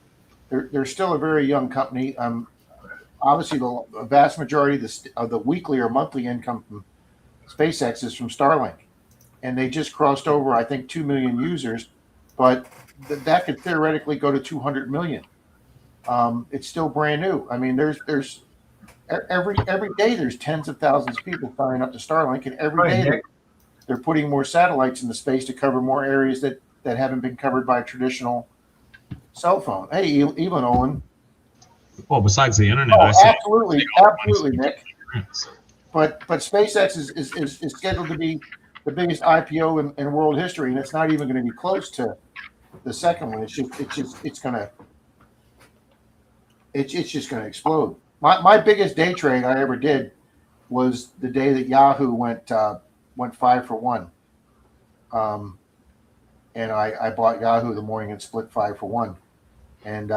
they're still a very young company. Obviously, the vast majority of the weekly or monthly income from SpaceX is from Starlink, and they just crossed over, I think, 2 million users, but that could theoretically go to 200 million. It's still brand new. I mean, there's every day there's tens of thousands of people signing up to Starlink, and every day they're putting more satellites into space to cover more areas that haven't been covered by a traditional cell phone. Hey, Evelyn Olin. Well, besides the internet, Oh, I see. absolutely, Nick. But SpaceX is scheduled to be the biggest IPO in world history, and it's not even going to be close to the second one. It's just going to explode. My biggest day trade I ever did was the day that Yahoo went 5 for 1. And I bought Yahoo the morning it split 5 for 1, and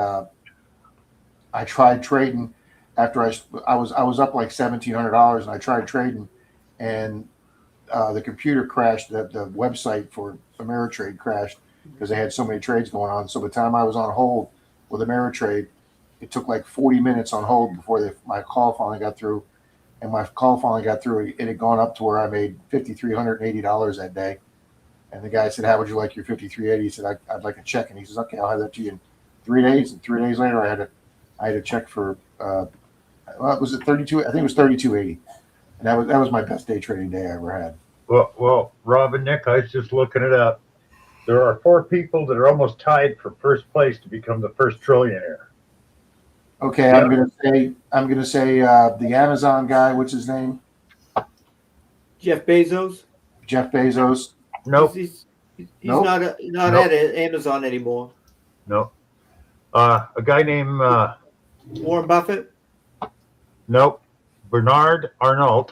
I tried trading after I was up like $1,700, and I tried trading, and the computer crashed. The website for Ameritrade crashed because they had so many trades going on. So by the time I was on hold with Ameritrade, it took like 40 minutes on hold before my call finally got through. And my call finally got through. It had gone up to where I made $5,380 that day. And the guy said, "How would you like your $5,380?" He said, "I'd like a check." And he says, "Okay, I'll have that to you in 3 days." And 3 days later, I had a check for was it 32? I think it was $3,280. And that was my best day trading day I ever had. Well, Rob and Nick, I was just looking it up. There are 4 people that are almost tied for first place to become the first trillionaire. Okay, Yeah. I'm gonna say the Amazon guy. What's his name? Jeff Bezos. Jeff Bezos. Nope. He's Nope. not Nope. at Amazon anymore. Nope. A guy named Warren Buffett. nope. Bernard Arnault,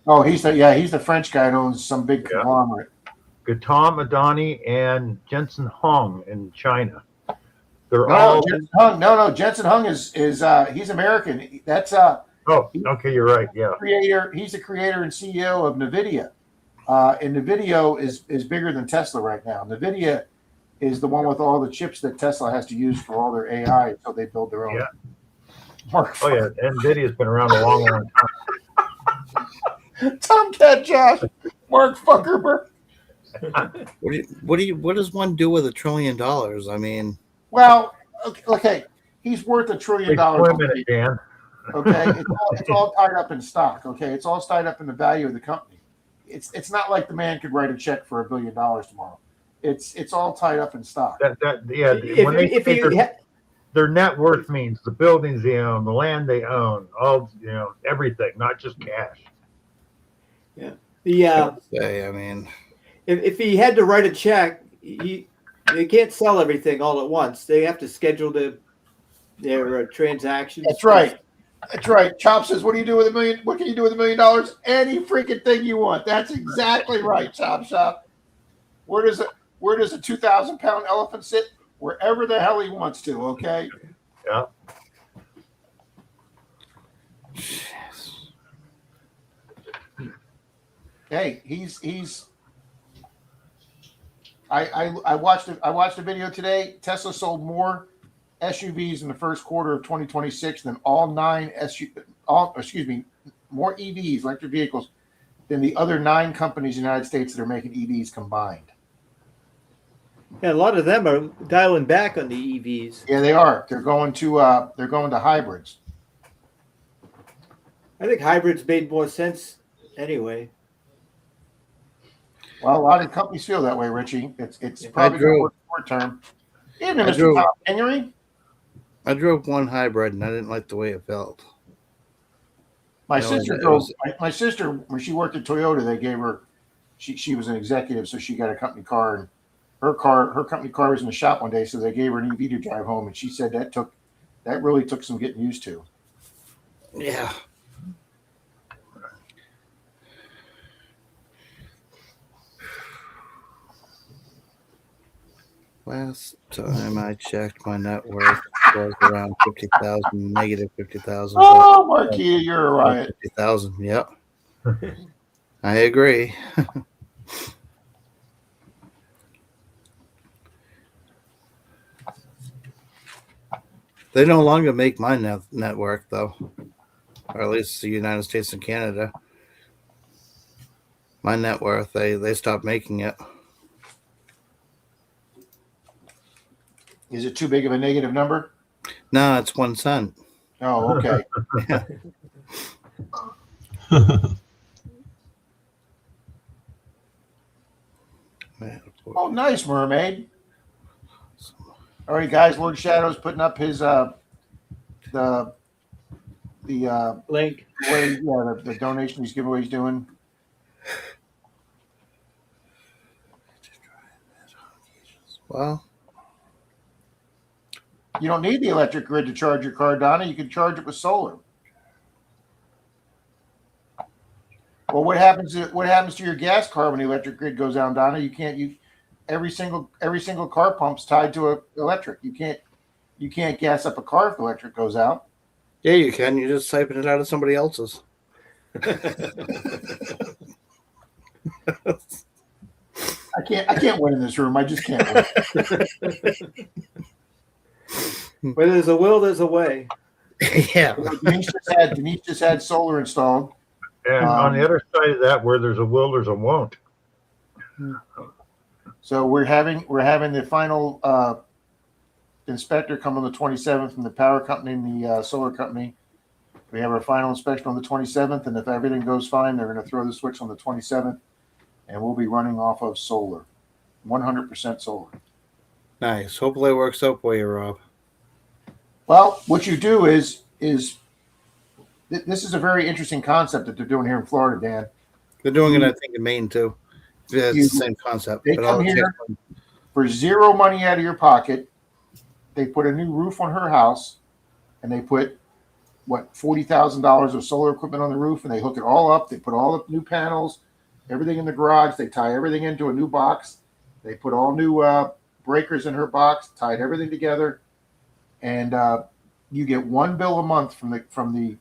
Oh, he's the French guy that owns some big Yeah. conglomerate. Gautam Adani, and Jensen Huang in China. They're No, all. Jensen Hung. No, Jensen Hung is he's American. That's Oh, okay, you're right. Yeah. creator. He's the creator and CEO of NVIDIA. And NVIDIA is bigger than Tesla right now. NVIDIA is the one with all the chips that Tesla has to use for all their AI, so they build their own. Yeah. Mark, Oh yeah. NVIDIA's been around a long time. Tomcat Josh. Mark Zuckerberg. What does one do with $1 trillion? I mean, Well, okay, he's worth $1 trillion. They swim in it, Dan. Okay, it's all tied up in stock. Okay, it's all tied up in the value of the company. It's not like the man could write a check for $1 billion tomorrow. It's all tied up in stock. Yeah. When they If say you their net worth means the buildings they own, the land they own, all everything, not just cash. I mean, if he had to write a check, they can't sell everything all at once. They have to schedule their transactions. That's right. That's right. Chop says, "What do you do with $1 million? What can you do with $1 million? Any freaking thing you want." That's exactly right, Chop Shop. Where does a 2,000-pound elephant sit? Wherever the hell he wants to. Okay. Yeah. Hey, he's. I watched a video today. Tesla sold more SUVs in the first quarter of 2026 than more EVs, electric vehicles, than the other 9 companies in the United States that are making EVs combined. Yeah, a lot of them are dialing back on the EVs. Yeah, they are. They're going to hybrids. I think hybrids made more sense anyway. Well, a lot of companies feel that way, Richie. It's probably going to work short term. Even Mr. Tom Henry. I drove one hybrid and I didn't like the way it felt. My sister when she worked at Toyota, they gave her she was an executive, so she got a company car, and her company car was in the shop one day, so they gave her an EV to drive home, and she said that really took some getting used to. Yeah. Last time I checked, my net worth was around 50,000, negative 50,000. Oh, Marquita, you're a riot. 50,000, yep. I agree. They no longer make my network, though, or at least the United States and Canada. My net worth, they stopped making it. Is it too big of a negative number? No, it's 1 cent. Oh, okay. Oh, nice, Mermaid. All right, guys. Lord Shadow's putting up his the Link. the donation he's giveaway he's doing. Well, you don't need the electric grid to charge your car, Donna. You can charge it with solar. Well, what happens to your gas car when the electric grid goes down, Donna? You can't use every single car pump's tied to a electric. You can't gas up a car if the electric goes out. yeah, you can. You're just typing it out of somebody else's. I can't win in this room. I just can't win. Where there's a will, there's a way. Yeah. Denise just had solar installed. And on the other side of that, where there's a will, there's a won't. So we're having the final inspector come on the 27th from the power company and the solar company. We have our final inspection on the 27th, and if everything goes fine, they're going to throw the switch on the 27th, and we'll be running off of solar, 100% solar. Nice. Hopefully it works out for you, Rob. Well, what you do is this is a very interesting concept that they're doing here in Florida, Dan. They're doing it, I think, in Maine, too. Yeah, it's the same concept. They come here for zero money out of your pocket. They put a new roof on her house, and they put, $40,000 of solar equipment on the roof, and they hook it all up. They put all the new panels, everything in the garage. They tie everything into a new box. They put all new breakers in her box, tied everything together, and you get one bill a month from the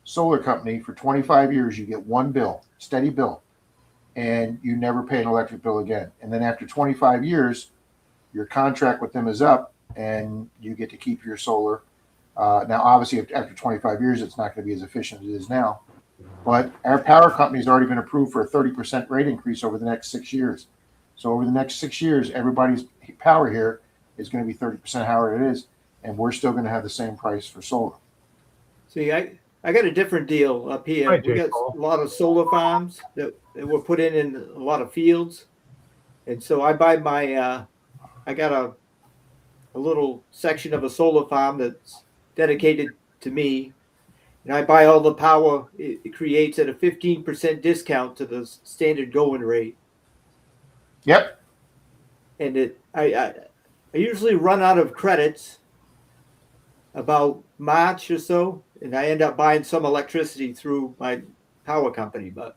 solar company for 25 years. You get one bill, steady bill, and you never pay an electric bill again. And then after 25 years, your contract with them is up, and you get to keep your solar. Now, obviously, after 25 years, it's not going to be as efficient as it is now. But our power company's already been approved for a 30% rate increase over the next 6 years. So over the next 6 years, everybody's power here is going to be 30% higher it is, and we're still going to have the same price for solar. See, I got a different deal up here. Hi, We got Paul. a lot of solar farms that were put in a lot of fields, and so I buy my. I got a little section of a solar farm that's dedicated to me, and I buy all the power it creates at a 15% discount to the standard going rate. Yep. And I usually run out of credits about March or so, and I end up buying some electricity through my power company. But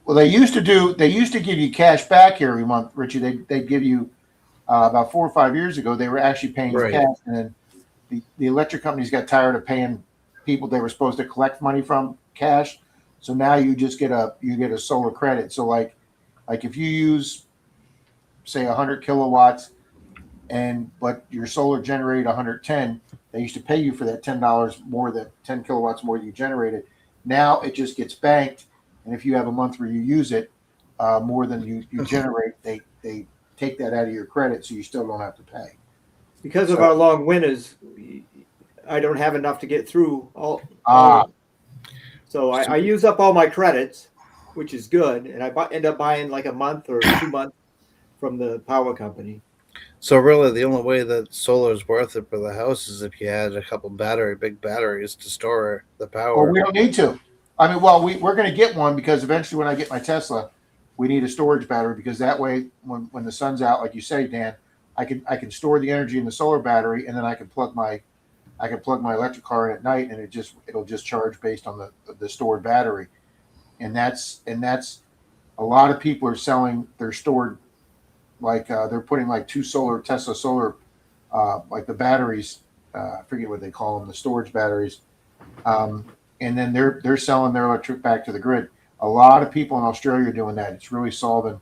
Well, they used to give you cash back every month, Richie. They'd give you about 4 or 5 years ago. They were actually paying you Right. cash, and then the electric companies got tired of paying people they were supposed to collect money from cash. So now you just get a solar credit. So like if you use say 100 kilowatts but your solar generated 110, they used to pay you for that $10 more, than 10 kilowatts more you generated. Now it just gets banked, and if you have a month where you use it more than you generate, they take that out of your credit, so you still don't have to pay. because of So- our long winters, I don't have enough to get through all. So I use up all my credits, which is good, and I end up buying like a month or 2 months from the power company. So really, the only way that solar is worth it for the house is if you had a couple big batteries to store the power. Well, we don't need to. I mean, well, we're going to get one because eventually, when I get my Tesla, we need a storage battery because that way, when the sun's out, like you say, Dan, I can store the energy in the solar battery, and then I can plug my electric car in at night, and it'll just charge based on the stored battery, and that's a lot of people are selling their stored, like they're putting like two Tesla solar, like the batteries, I forget what they call them, the storage batteries. And then they're selling their electric back to the grid. A lot of people in Australia are doing that. It's really solving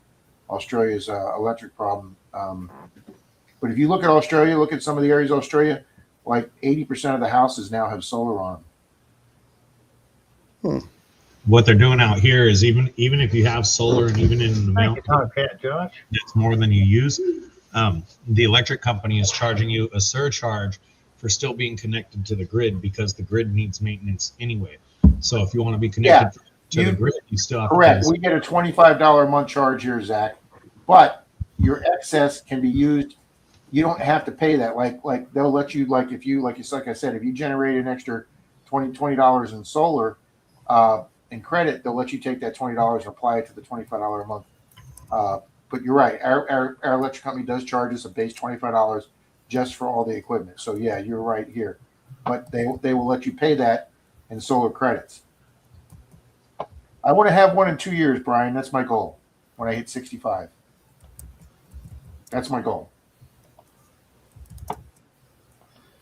Australia's electric problem. But if you look at Australia, look at some of the areas of Australia, like 80% of the houses now have solar on them. What they're doing out here is even if you have solar and even in the Thank mountain, you, Tom, Pat, Josh. that's more than you use. The electric company is charging you a surcharge for still being connected to the grid because the grid needs maintenance anyway. So if you want to be connected to the grid, you still have Correct. to pay. We get a $25 a month charge here, Zach, but your excess can be used. You don't have to pay that. Like they'll let you, like I said, if you generate an extra $20 in solar in credit, they'll let you take that $20 and apply it to the $25 a month. But you're right. Our electric company does charge us a base $25 just for all the equipment. So yeah, you're right here. But they will let you pay that in solar credits. I want to have one in 2 years, Brian. That's my goal. When I hit 65, that's my goal.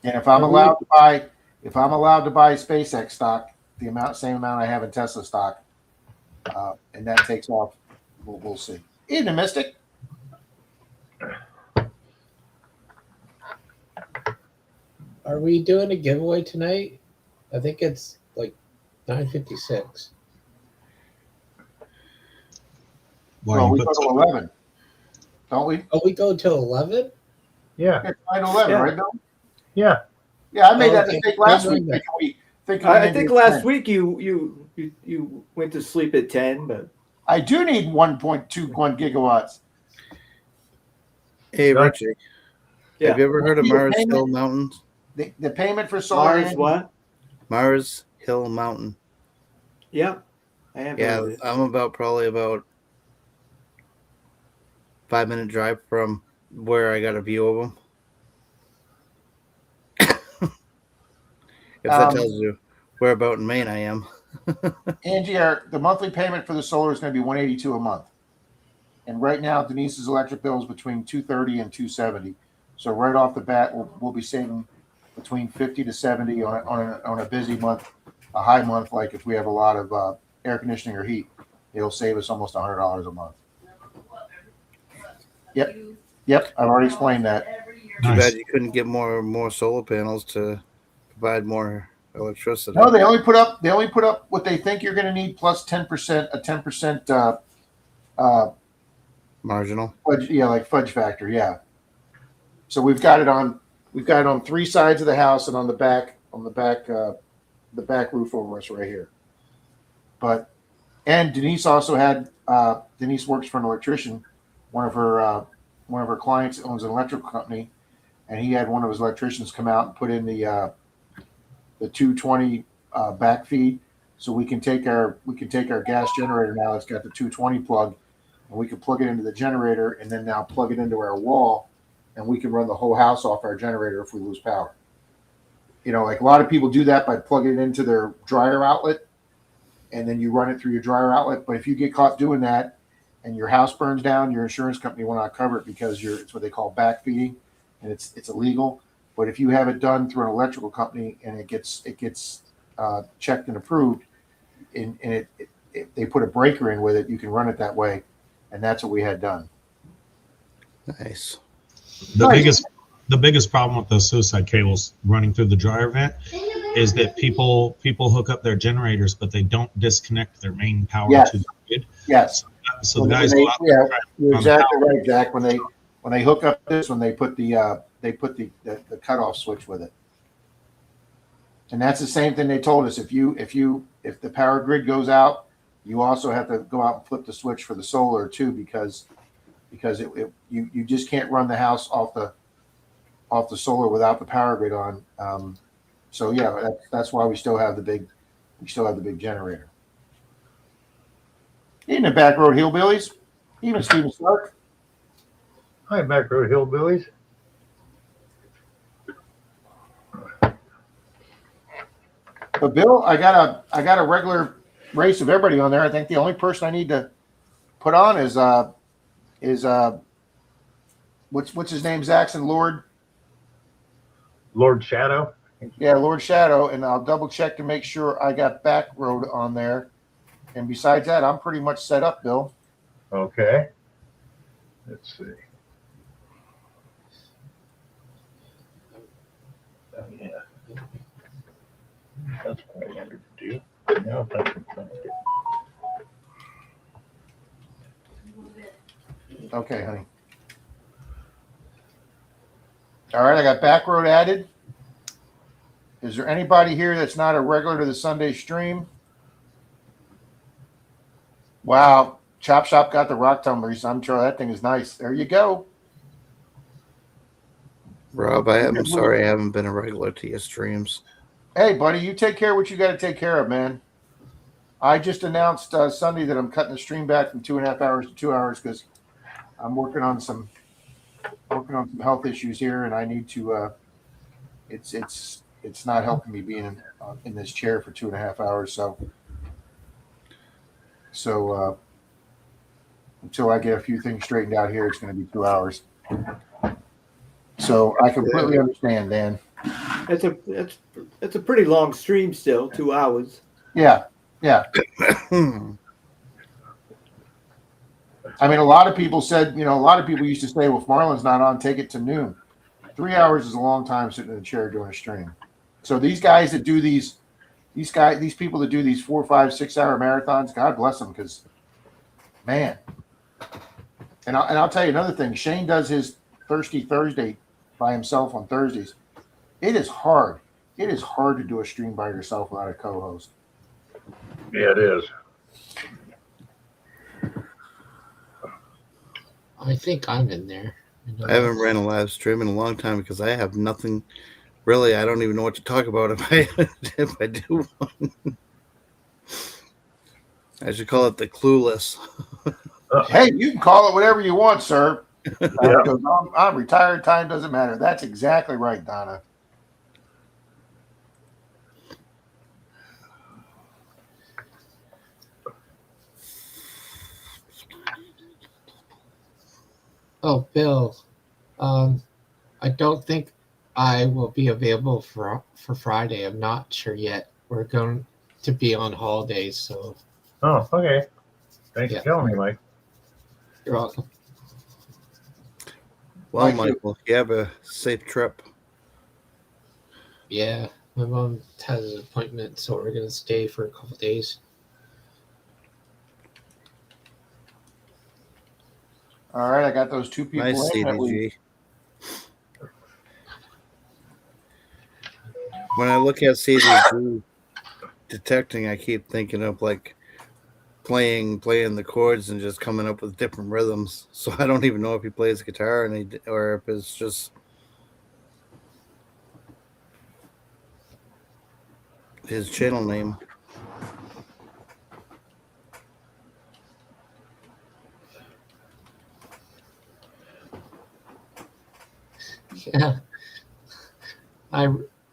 And if I'm allowed to buy SpaceX stock, same amount I have in Tesla stock, and that takes off, we'll see. Evening, Mystic. Are we doing a giveaway tonight? I think it's like 9:56. Well, we go to 11, don't we? Oh, we go till 11? Yeah, It's 9:11, Yeah. right, Bill? yeah. Yeah, I made that Okay. mistake last Never week. mind. I think last week you went to sleep at 10, but I do need 1.21 gigawatts. Hey, Josh? Richie, yeah. have you ever heard of Your Mars payment- Hill Mountains? The payment for solar Mars what? Mars Hill Mountain. Yeah, I have. Yeah, heard of it. I'm probably about 5-minute drive from where I got a view of them. If that tells you where about in Maine I am. Angie, the monthly payment for the solar is going to be $182 a month. And right now, Denise's electric bill is between $230 and $270. So right off the bat, we'll be saving between $50 to $70 on a busy month, a high month. Like if we have a lot of air conditioning or heat, it'll save us almost $100 a month. Yep. I've already explained that. Too bad you couldn't get more solar panels to provide more electricity. No, they only put up what they think you're going to need plus 10%, a 10% Marginal. fudge, yeah, like fudge factor, yeah. So we've got it on 3 sides of the house and on the back the back roof over us right here. But and Denise also had Denise works for an electrician. One of her clients owns an electrical company, and he had one of his electricians come out and put in the 220 back feed, so we can take our gas generator now. It's got the 220 plug, and we can plug it into the generator, and then now plug it into our wall, and we can run the whole house off our generator if we lose power. You know, like a lot of people do that by plugging it into their dryer outlet, and then you run it through your dryer outlet. But if you get caught doing that and your house burns down, your insurance company will not cover it because it's what they call backfeeding, and it's illegal. But if you have it done through an electrical company and it gets checked and approved, and they put a breaker in with it, you can run it that way, and that's what we had done. Nice. The biggest problem with those suicide cables running through the dryer vent is that people hook up their generators, but they don't disconnect their main power to the grid. Yes. So the guys go out there. You're exactly right, Jack. When they hook up this one, they put the cutoff switch with it. And that's the same thing they told us. If the power grid goes out, you also have to go out and flip the switch for the solar too, because you just can't run the house off the solar without the power grid on. So yeah, that's why we still have the big generator. Even the Back Road Hillbillies, even Steven Stark. Hi, Back Road Hillbillies. But Bill, I got a regular race of everybody on there. I think the only person I need to put on is what's his name? Zaxxon Lord Shadow. Yeah, Lord Shadow, and I'll double check to make sure I got Back Road on there. And besides that, I'm pretty much set up, Bill. Okay. Let's see. Oh, yeah. That's probably under to do. Now if I can find it. Okay, honey. All right, I got Back Road added. Is there anybody here that's not a regular to the Sunday stream? Wow, Chop Shop got the rock tumblers. I'm sure that thing is nice. There you go. Rob, I'm sorry I haven't been a regular to your streams. Hey, buddy, you take care of what you got to take care of, man. I just announced Sunday that I'm cutting the stream back from 2.5 hours to 2 hours because I'm working on some health issues here, and I need to. It's not helping me being in this chair for 2.5 hours. So until I get a few things straightened out here, it's going to be 2 hours. So I completely understand, Dan. It's a pretty long stream still, 2 hours. Yeah. I mean, a lot of people used to say, well, if Marlon's not on, take it to noon. 3 hours is a long time sitting in a chair doing a stream. So these guys that do these people that do these 4, 5, 6 hour marathons, God bless them, because man. And I'll tell you another thing. Shane does his Thirsty Thursday by himself on Thursdays. It is hard. It is hard to do a stream by yourself without a co-host. Yeah, it is. I think I'm in there. I haven't ran a live stream in a long time because I have nothing. Really, I don't even know what to talk about if I do one. I should call it the clueless. Hey, you can call it whatever you want, sir. I'm retired. Time doesn't matter. That's exactly right, Donna. Oh, Bill, I don't think I will be available for Friday. I'm not sure yet. We're going to be on holidays, so. Oh, okay. Thanks for telling me, Mike. You're welcome. Well, Michael, you have a safe trip. Yeah. My mom has an appointment, so we're gonna stay for a couple days. All right, I got those two people Nice in that we. CDG. When I look at CDG detecting, I keep thinking of like playing the chords and just coming up with different rhythms. So I don't even know if he plays guitar or if it's just his channel name. Yeah, I.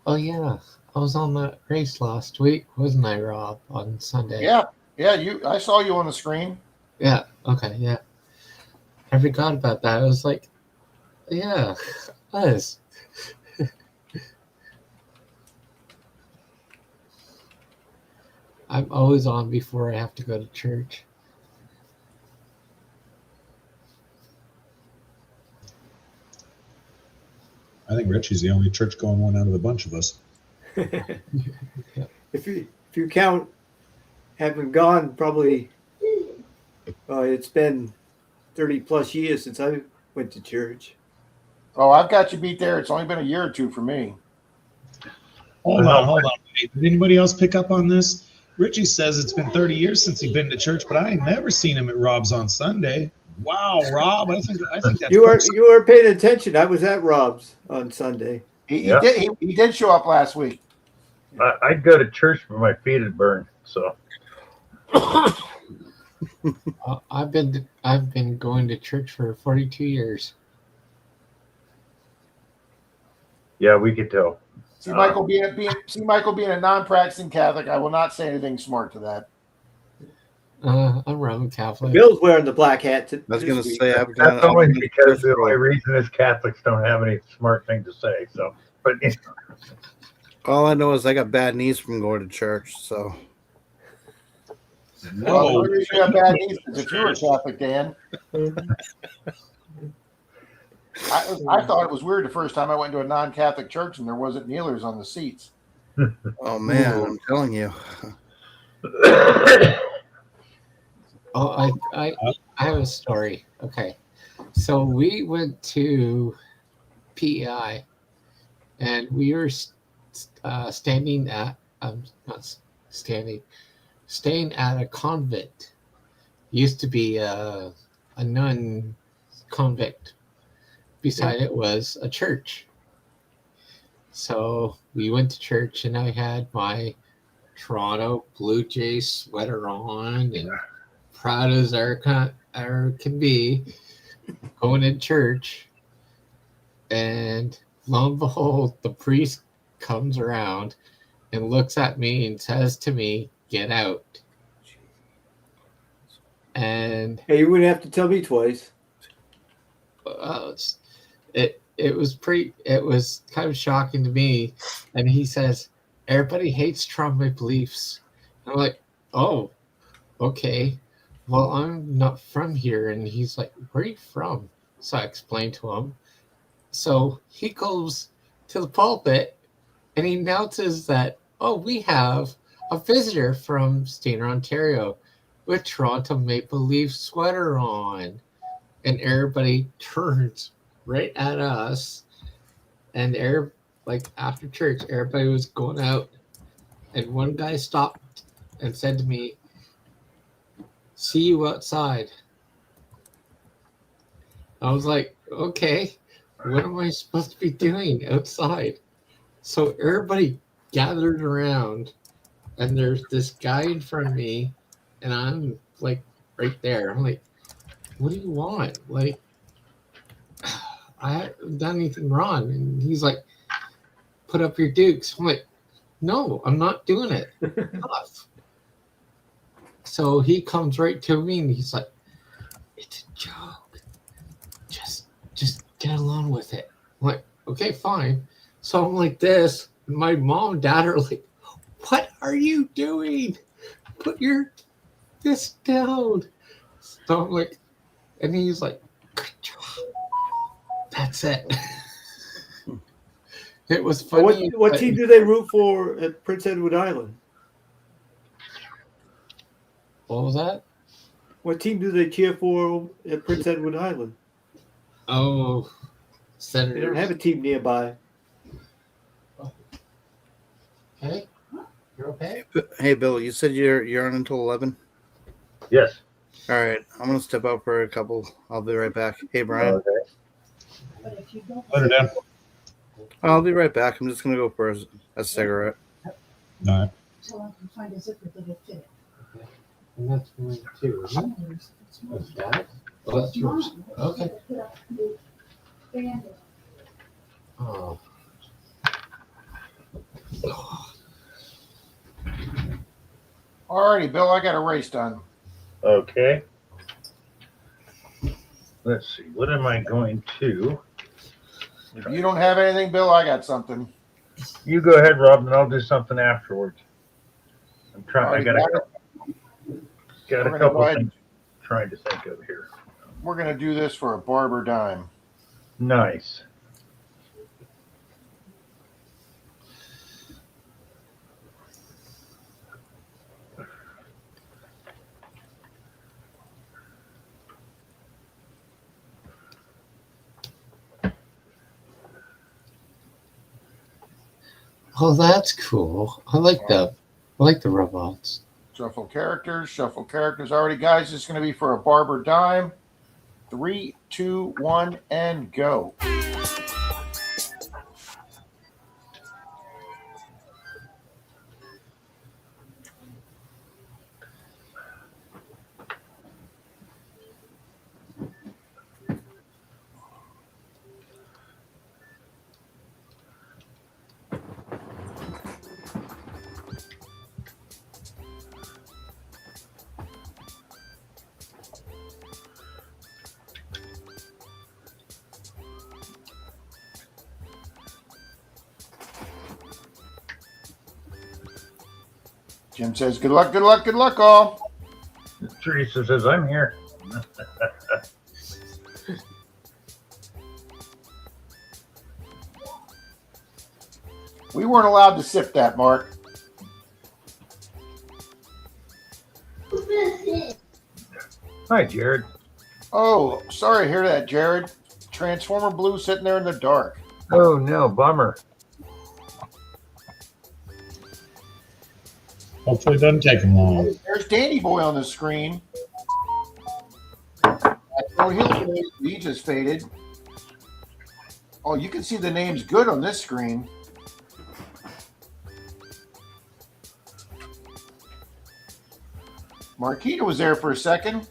Oh yeah, I was on that race last week, wasn't I, Rob? On Sunday. Yeah, yeah. I saw you on the screen. Yeah. Okay. Yeah. I forgot about that. I was like, yeah, us. I'm always on before I have to go to church. I think Richie's the only church going one out of the bunch of us. If you count having gone, probably it's been 30 plus years since I went to church. Oh, I've got you beat there. It's only been a year or two for me. Hold on. Did anybody else pick up on this? Richie says it's been 30 years since he's been to church, but I ain't never seen him at Rob's on Sunday. Wow, Rob, I think that's You were paying attention. I was at Rob's on Sunday. He Yeah. did show up last week. I'd go to church for my feet had burned. So I've been going to church for 42 years. yeah, we could tell. See Michael being a non-practicing Catholic, I will not say anything smart to that. I'm Roman Catholic. Bill's wearing the black hat. I was going to say I've That's gone. only because the only reason is Catholics don't have any smart thing to say. So, but All I know is I got bad knees from going to church. So Well, the Whoa. only reason you have bad knees is if you were Catholic, Dan. I thought it was weird the first time I went to a non-Catholic church and there wasn't kneelers on the seats. oh man, I'm telling you. Oh, I have a story. Okay, so we went to PEI, and we were standing at not standing, staying at a convent. Used to be a nun convict. Beside it was a church. So we went to church, and I had my Toronto Blue Jays sweater on, and proud as I can be, going to church. And lo and behold, the priest comes around and looks at me and says to me, "Get out." And Hey, you wouldn't have to tell me twice. it was kind of shocking to me. And he says, "Everybody hates Trump beliefs." I'm like, "Oh, okay. Well, I'm not from here." And he's like, "Where are you from?" So I explained to him. So he goes to the pulpit and he announces that, "Oh, we have a visitor from Stainer, Ontario with Toronto Maple Leaf sweater on." And everybody turns right at us. And after church, everybody was going out. And one guy stopped and said to me, "See you outside." I was like, "Okay, what am I supposed to be doing outside?" So everybody gathered around, and there's this guy in front of me, and I'm like right there. I'm like, "What do you want?" Like, I haven't done anything wrong. And he's like, "Put up your dukes." I'm like, "No, I'm not doing it." Tough. So he comes right to me and he's like, "It's a joke. Just get along with it." I'm like, "Okay, fine." So I'm like this, and my mom and dad are like, "What are you doing? Put your fist down." So I'm like, and he's like, "Good job. That's it." It was What funny. what team do they root for at Prince Edward Island? What was that? What team do they cheer for at Prince Edward Island? Oh, They don't Senators. have a team nearby. Hey, you're okay? Hey, Bill, you said you're on until 11. Yes. All right, I'm gonna step out for a couple. I'll be right back. Hey, Brian. Okay. Put it down. I'll be right back. I'm just gonna go for a cigarette. All right. Till I can find a zipper that'll fit. And that's mine too, isn't it? What's that? Oh, that's yours. Okay. Oh. All righty, Bill, I got a race done. Okay. Let's see. What am I going to? If you don't have anything, Bill, I got something. You go ahead, Rob, and I'll do something afterwards. I'm trying. I Alright, got We're a gonna couple go ahead. things I'm trying to think of here. We're going to do this for a barber dime. Nice. Oh, that's cool. I like the robots. Shuffle characters. Already, guys, it's going to be for a barber dime. 3, 2, 1, and go. Jim says, good luck, all. Teresa says, I'm here. We weren't allowed to sip that, Mark. Hi, Jared. Oh, sorry to hear that, Jared. Transformer Blue sitting there in the dark. Oh, no, bummer. Hopefully, it doesn't take them long. There's Dandy Boy on the screen. He just faded. Oh, you can see the names good on this screen. Marquita was there for a second.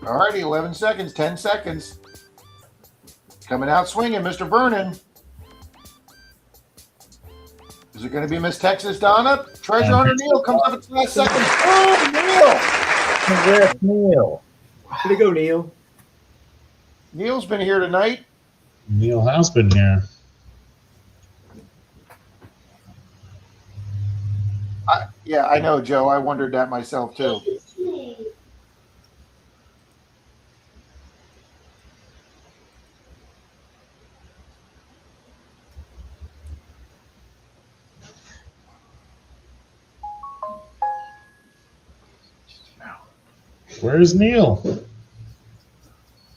All righty, 11 seconds, 10 seconds. Coming out swinging, Mr. Vernon. Is it going to be Miss Texas Donna? Treasure Hunter Neil comes up at the last second. Oh, Neil! Congrats, Neil. Way to go, Neil. Neil's been here tonight. Neil has been here. Yeah, I know, Joe. I wondered that myself, too. Where's Neil?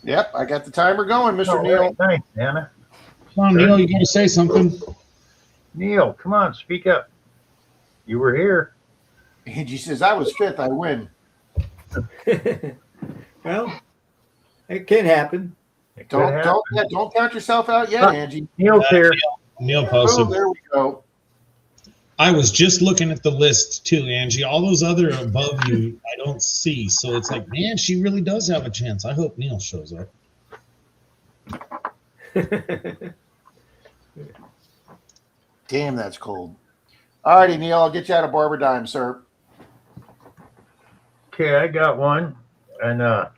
Yep, I got the timer going, Mr. Oh, Neil. very nice, Anna. Come on, Neil. You got to say something. Neil, come on, speak up. You were here. Angie says, I was fifth. I win. Well, it can happen. It could happen. Don't count yourself out yet, Angie. Neil's here. Neil Oh, posted. there we go. I was just looking at the list too, Angie. All those other above you, I don't see. So it's like, man, she really does have a chance. I hope Neil shows up. Damn, that's cold. All righty, Neil, I'll get you out of barber dime, sir. Okay, I got one. And of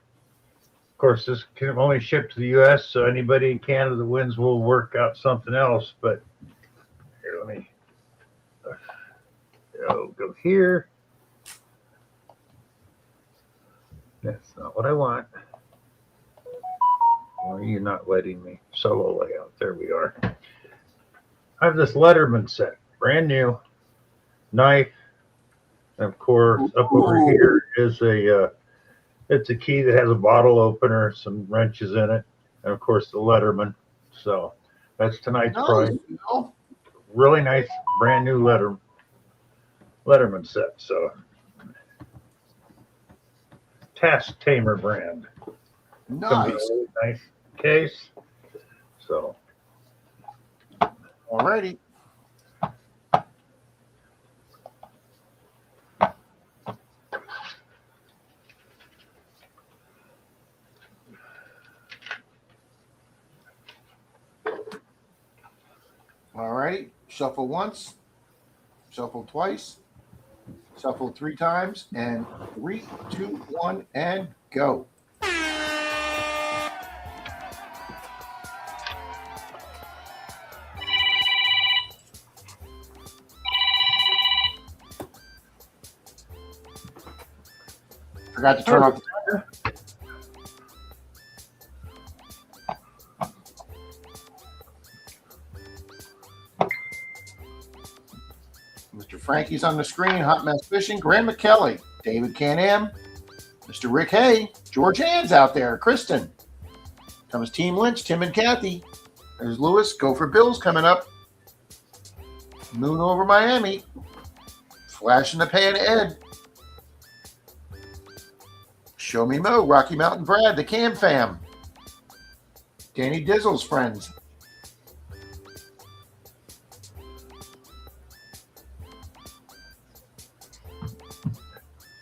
course, this can only ship to the U.S., so anybody in Canada that wins will work out something else. But here, let me go here. That's not what I want. Why are you not letting me? Solo layout. There we are. I have this Letterman set, brand new, knife. And of course, up over here is it's a key that has a bottle opener, some wrenches in it, and of course the Letterman. So that's tonight's prize. Really nice, brand new Letterman set. So Task Tamer brand. Comes in a Nice. really nice case. So Alrighty. Alrighty. Shuffle once, shuffle twice, shuffle 3 times, and 3, 2, 1, and go. Forgot to turn off the timer. Mr. Frankie's on the screen. Hot Mess Fishing. Graham McKelly. David Can-Am. Mr. Rick Hay. George Hands out there. Kristen. Comes Team Lynch. Tim and Kathy. There's Lewis. Go for Bills coming up. Moon over Miami. Flash in the pan Ed. Show Me Mo. Rocky Mountain Brad. The Cam Fam. Danny Dizzle's friends.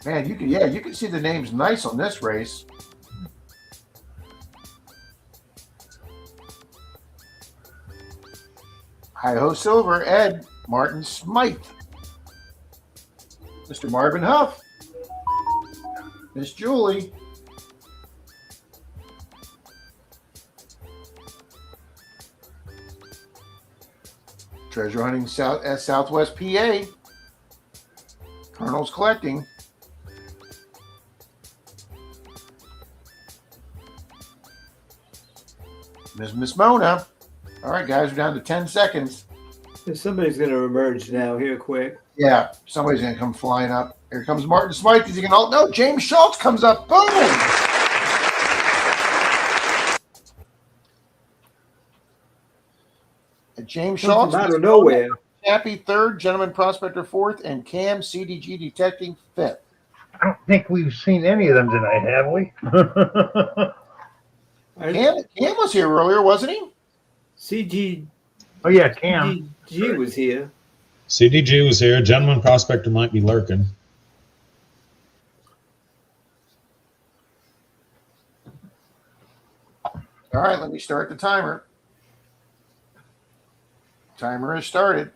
Man, you can see the names nice on this race. Hi-Ho Silver, Ed, Martin Smythe, Mr. Marvin Huff, Miss Julie, Treasure Hunting Southwest PA, Colonel's Collecting, Miss Mona. All right, guys, we're down to 10 seconds. Somebody's going to emerge now here quick. Yeah, somebody's going to come flying up. Here comes Martin Smythe. Is he going to? No, James Schultz comes up. Boom! And James Schultz. Out of nowhere. Happy third, Gentleman Prospector fourth, and Cam CDG Detecting fifth. I don't think we've seen any of them tonight, have we? Cam was here earlier, wasn't he? CG. Oh yeah, Cam. CG was here. CDG was here. Gentleman Prospector might be lurking. All right, let me start the timer. Timer has started.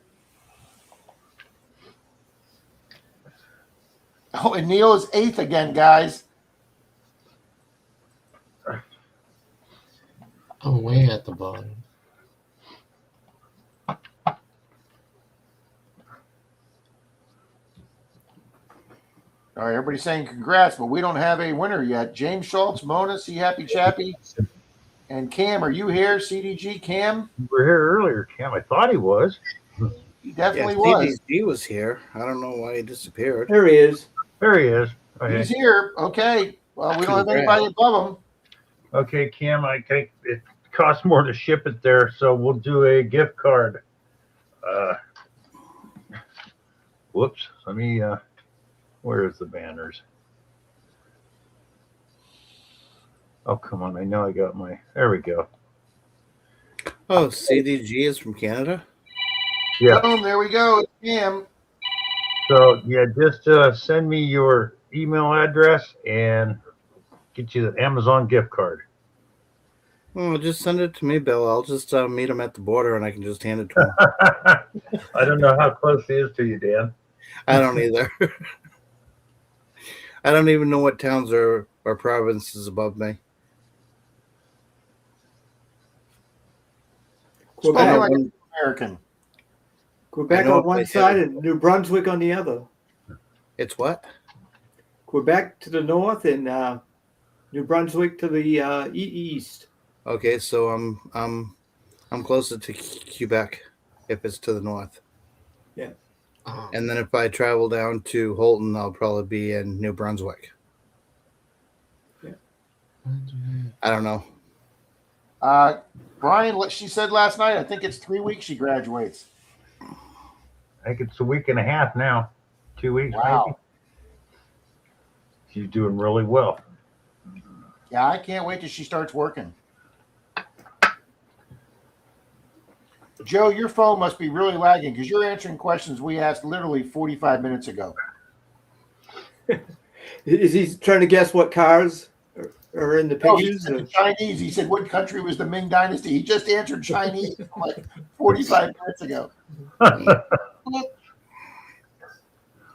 Oh, and Neil is eighth again, guys. I'm way at the bottom. All right, everybody's saying congrats, but we don't have a winner yet. James Schultz, Mona, C Happy Chappy, and Cam. Are you here, CDG Cam? You were here earlier, Cam. I thought he was. He definitely was. CDG was here. I don't know why he disappeared. There he is. There he is. Okay. He's here. Okay. Well, we don't have anybody above him. Okay, Cam, I think it costs more to ship it there, so we'll do a gift card. Whoops. Let me, where's the banners? Oh, come on. I know I got there we go. Oh, CDG is from Canada? Yeah. Boom, there we go. It's Cam. So, yeah, just send me your email address and get you the Amazon gift card. Oh, just send it to me, Bill. I'll just meet him at the border and I can just hand it to him. I don't know how close he is to you, Dan. I don't either. I don't even know what towns or provinces above me. Quebec, Like an American. Quebec on one side and New Brunswick on the other. It's what? Quebec to the north and New Brunswick to the east. Okay, so I'm closer to Quebec if it's to the north. And then if I travel down to Holton, I'll probably be in New Brunswick. Yeah. I don't know. Brian, she said last night, I think it's 3 weeks she graduates. I think it's a week and a half now. 2 weeks, Wow. maybe. She's doing really well. Yeah, I can't wait till she starts working. Joe, your phone must be really lagging because you're answering questions we asked literally 45 minutes ago. Is he trying to guess what cars are in the No, he pictures? said the Chinese. He said, what country was the Ming Dynasty? He just answered Chinese like 45 minutes ago.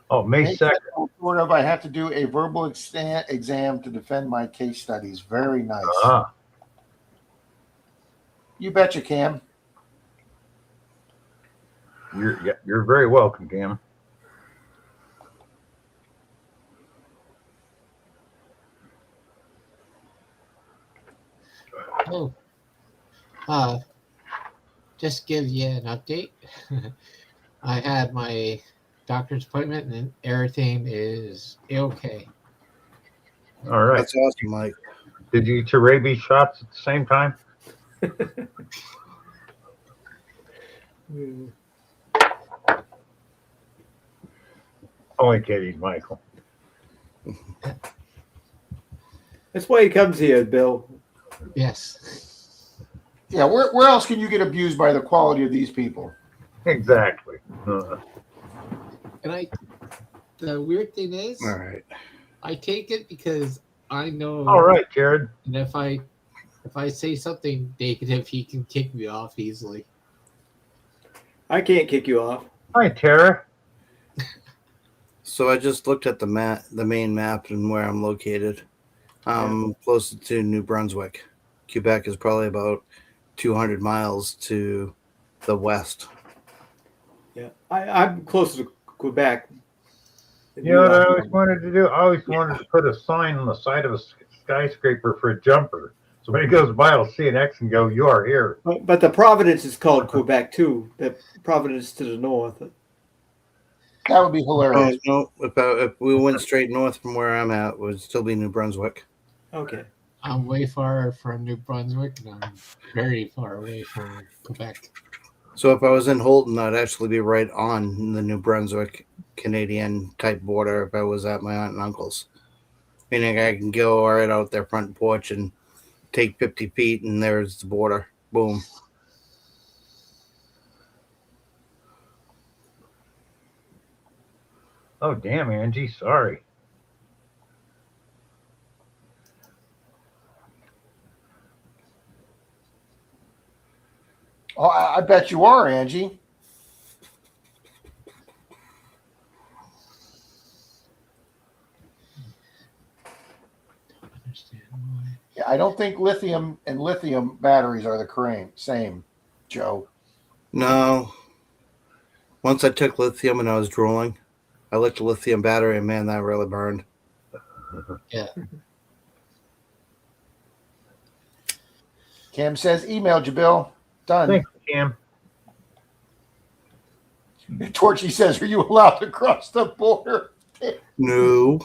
Oh, May 2nd. Sort of, I have to do a verbal exam to defend my case studies. Very nice. You betcha, Cam. You're very welcome, Cam. Just give you an update. I had my doctor's appointment and everything is okay. All right. That's awesome, Mike. Did you eat your rabies shots at the same time? Only kidding, Michael. That's why he comes here, Bill. Yes. Yeah, where else can you get abused by the quality of these people? Exactly. And the weird thing is, All right. I take it because I know. All right, Jared. And if I say something negative, he can kick me off easily. I can't kick you off. Hi, Tara. So I just looked at the main map and where I'm located. I'm closer to New Brunswick. Quebec is probably about 200 miles to the west. Yeah, I'm closer to Quebec. You know what I always wanted to do? I always wanted to put a sign on the side of a skyscraper for a jumper. So when he goes by, I'll see an X and go, "You are here." But the Providence is called Quebec too. The Providence to the north. That would be hilarious. No, if we went straight north from where I'm at, it would still be New Brunswick. Okay. I'm way far from New Brunswick, and I'm very far away from Quebec. So if I was in Holton, I'd actually be right on the New Brunswick Canadian type border if I was at my aunt and uncle's. Meaning I can go right out their front porch and take 50 feet and there's the border. Boom. Oh, damn, Angie. Sorry. Oh, I bet you are, Angie. Don't understand why. Yeah, I don't think lithium and lithium batteries are the same, Joe. No. Once I took lithium and I was drooling, I lit the lithium battery and man, that really burned. Yeah. Cam says, emailed you, Bill. Done. Thanks, Cam. Torchy says, are you allowed to cross the border? No.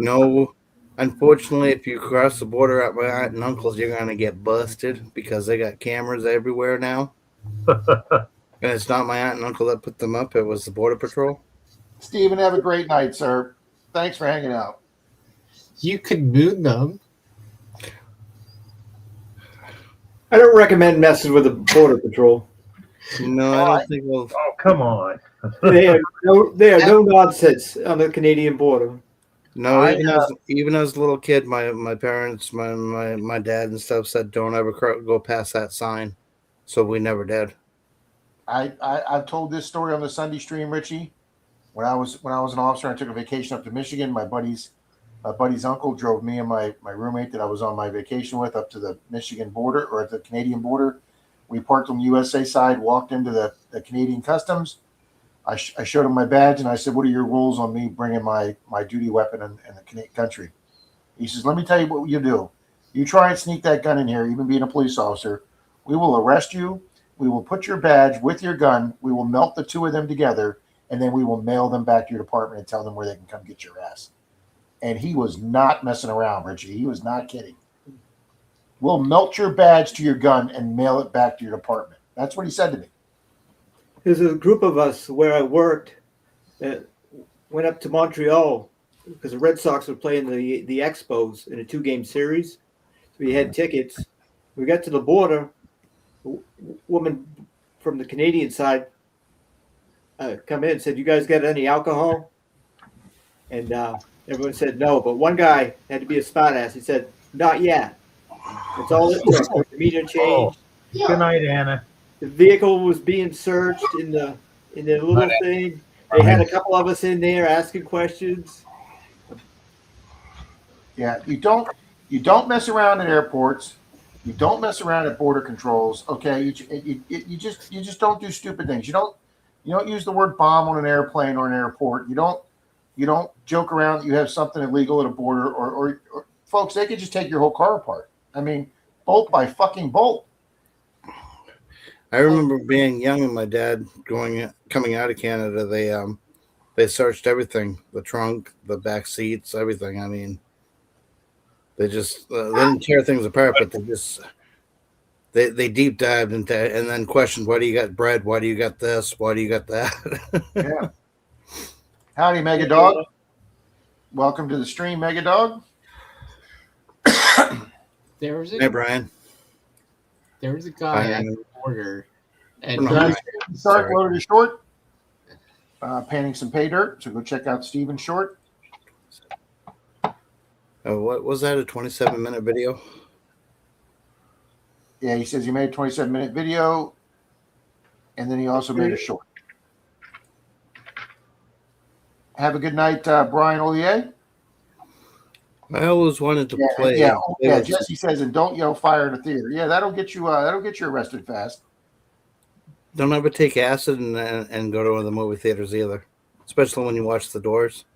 No. Unfortunately, if you cross the border at my aunt and uncle's, you're going to get busted because they got cameras everywhere now. And it's not my aunt and uncle that put them up. It was the Border Patrol. Stephen, have a great night, sir. Thanks for hanging out. You can moon them. I don't recommend messing with the Border Patrol. No, I don't think we'll. Oh, come on. They are no nonsense on the Canadian border. No, even as a little kid, my parents, my dad and stuff said, don't ever go past that sign. So we never did. I've told this story on the Sunday stream, Richie. When I was an officer, I took a vacation up to Michigan. My buddy's uncle drove me and my roommate that I was on my vacation with up to the Michigan border or the Canadian border. We parked on the USA side, walked into the Canadian customs. I showed him my badge and I said, "What are your rules on me bringing my duty weapon in the Canadian country?" He says, "Let me tell you what you do. You try and sneak that gun in here, even being a police officer, we will arrest you. We will put your badge with your gun. We will melt the two of them together, and then we will mail them back to your department and tell them where they can come get your ass." And he was not messing around, Richie. He was not kidding. We'll melt your badge to your gun and mail it back to your department. That's what he said to me. There's a group of us where I worked that went up to Montreal because the Red Sox were playing the Expos in a 2-game series. So we had tickets. We got to the border. A woman from the Canadian side come in and said, "You guys got any alcohol?" And everyone said no. But one guy had to be a smart ass. He said, "Not yet." That's all it took. The meter changed. Good night, Anna. The vehicle was being searched in the little thing. They had a couple of us in there asking questions. Yeah, you don't mess around at airports. You don't mess around at border controls. Okay, you just don't do stupid things. You don't use the word bomb on an airplane or an airport. You don't joke around that you have something illegal at a border or folks, they could just take your whole car apart. I mean, bolt by fucking bolt. I remember being young and my dad coming out of Canada. They searched everything, the trunk, the back seats, everything. I mean, they just they didn't tear things apart, but they deep dived into it and then questioned, "Why do you got bread? Why do you got this? Why do you got that?" Yeah. Howdy, Mega Dog. Welcome to the stream, Mega Dog. There was Hey, Brian. there was a guy at the border, and No, Start loaded is short. Panning some pay dirt. So go check out Steven's short. What was that? A 27-minute video? Yeah, he says he made a 27-minute video, and then he also made a short. Have a good night, Brian Ollier. I always wanted to play. Yeah. Jesse says, and don't yell fire in the theater. Yeah, that'll get you arrested fast. Don't ever take acid and go to the movie theaters either, especially when you watch The Doors.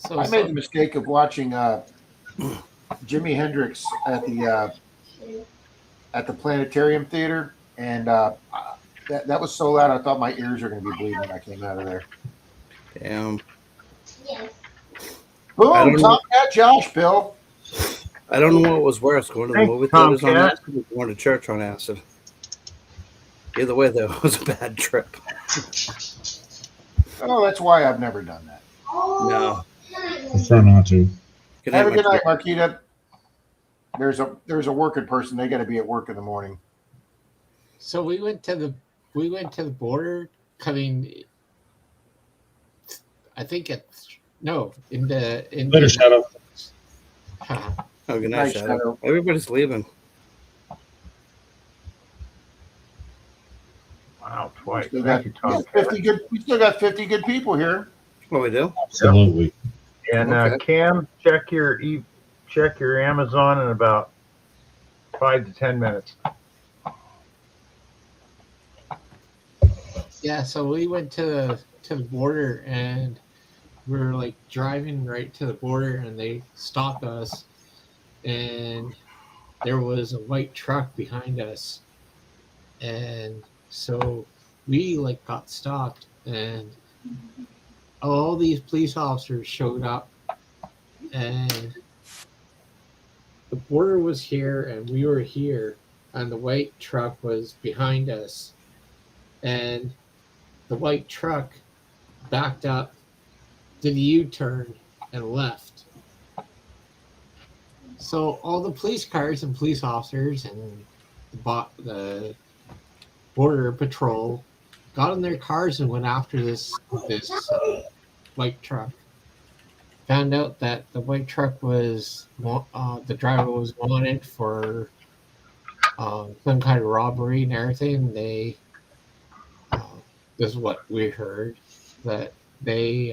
so I made the mistake of watching Jimi Hendrix at the Planetarium Theater, and that was so loud I thought my ears were going to be bleeding when I came out of there. Damn. Boom! Top that, Josh, Bill. I don't know what was worse, going to the movie theaters on acid or going to church on acid. Either way, though, it was a bad trip. Oh, that's why I've never done that. No. I try not to. Have a good night, Marquita. There's a working person. They got to be at work in the morning. So we went to the border coming. I think in Later, Shadow. Oh, good Night, night, Shadow. Shadow. Everybody's leaving. Wow, twice. We Thank you, Tom. still got 50 good people here. What we do? Absolutely. And Okay. Cam, check your Amazon in about 5 to 10 minutes. Yeah, so we went to the border and we were like driving right to the border and they stopped us and there was a white truck behind us. And so we like got stopped and all these police officers showed up and the border was here and we were here and the white truck was behind us and the white truck backed up, did a U-turn, and left. So all the police cars and police officers and the border patrol got in their cars and went after this white truck. Found out that the white truck was the driver was wanted for some kind of robbery and everything. This is what we heard, that they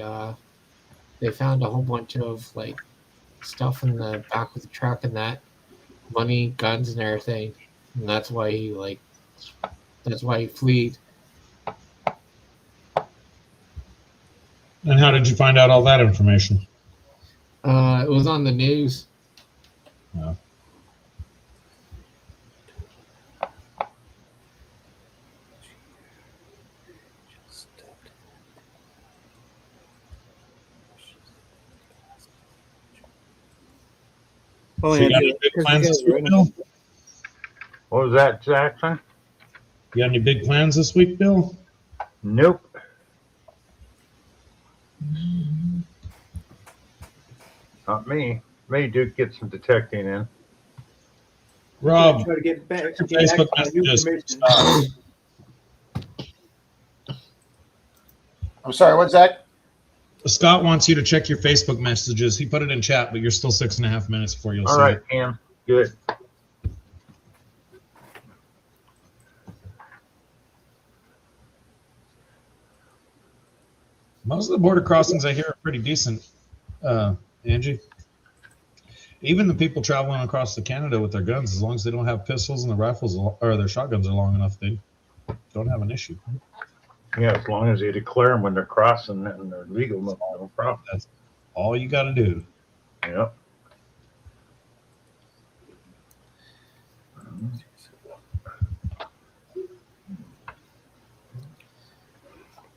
found a whole bunch of like stuff in the back of the truck and that money, guns, and everything, and that's why he fled. And how did you find out all that information? It was on the news. Yeah. Oh, So you got yeah, any big plans this week, Bill? What was that, Jackson? You got any big plans this week, Bill? Nope. Not me. May do get some detecting in. Rob, Try to get back, your get back Facebook to my new messages. commission. I'm sorry, what's that? Scott wants you to check your Facebook messages. He put it in chat, but you're still 6.5 minutes before you'll All see right, it. Cam. Good. Most of the border crossings I hear are pretty decent, Angie. Even the people traveling across to Canada with their guns, as long as they don't have pistols and the rifles or their shotguns are long enough, they don't have an issue. Yeah, as long as you declare them when they're crossing and they're legal, no problem. That's all you got to do. Yep.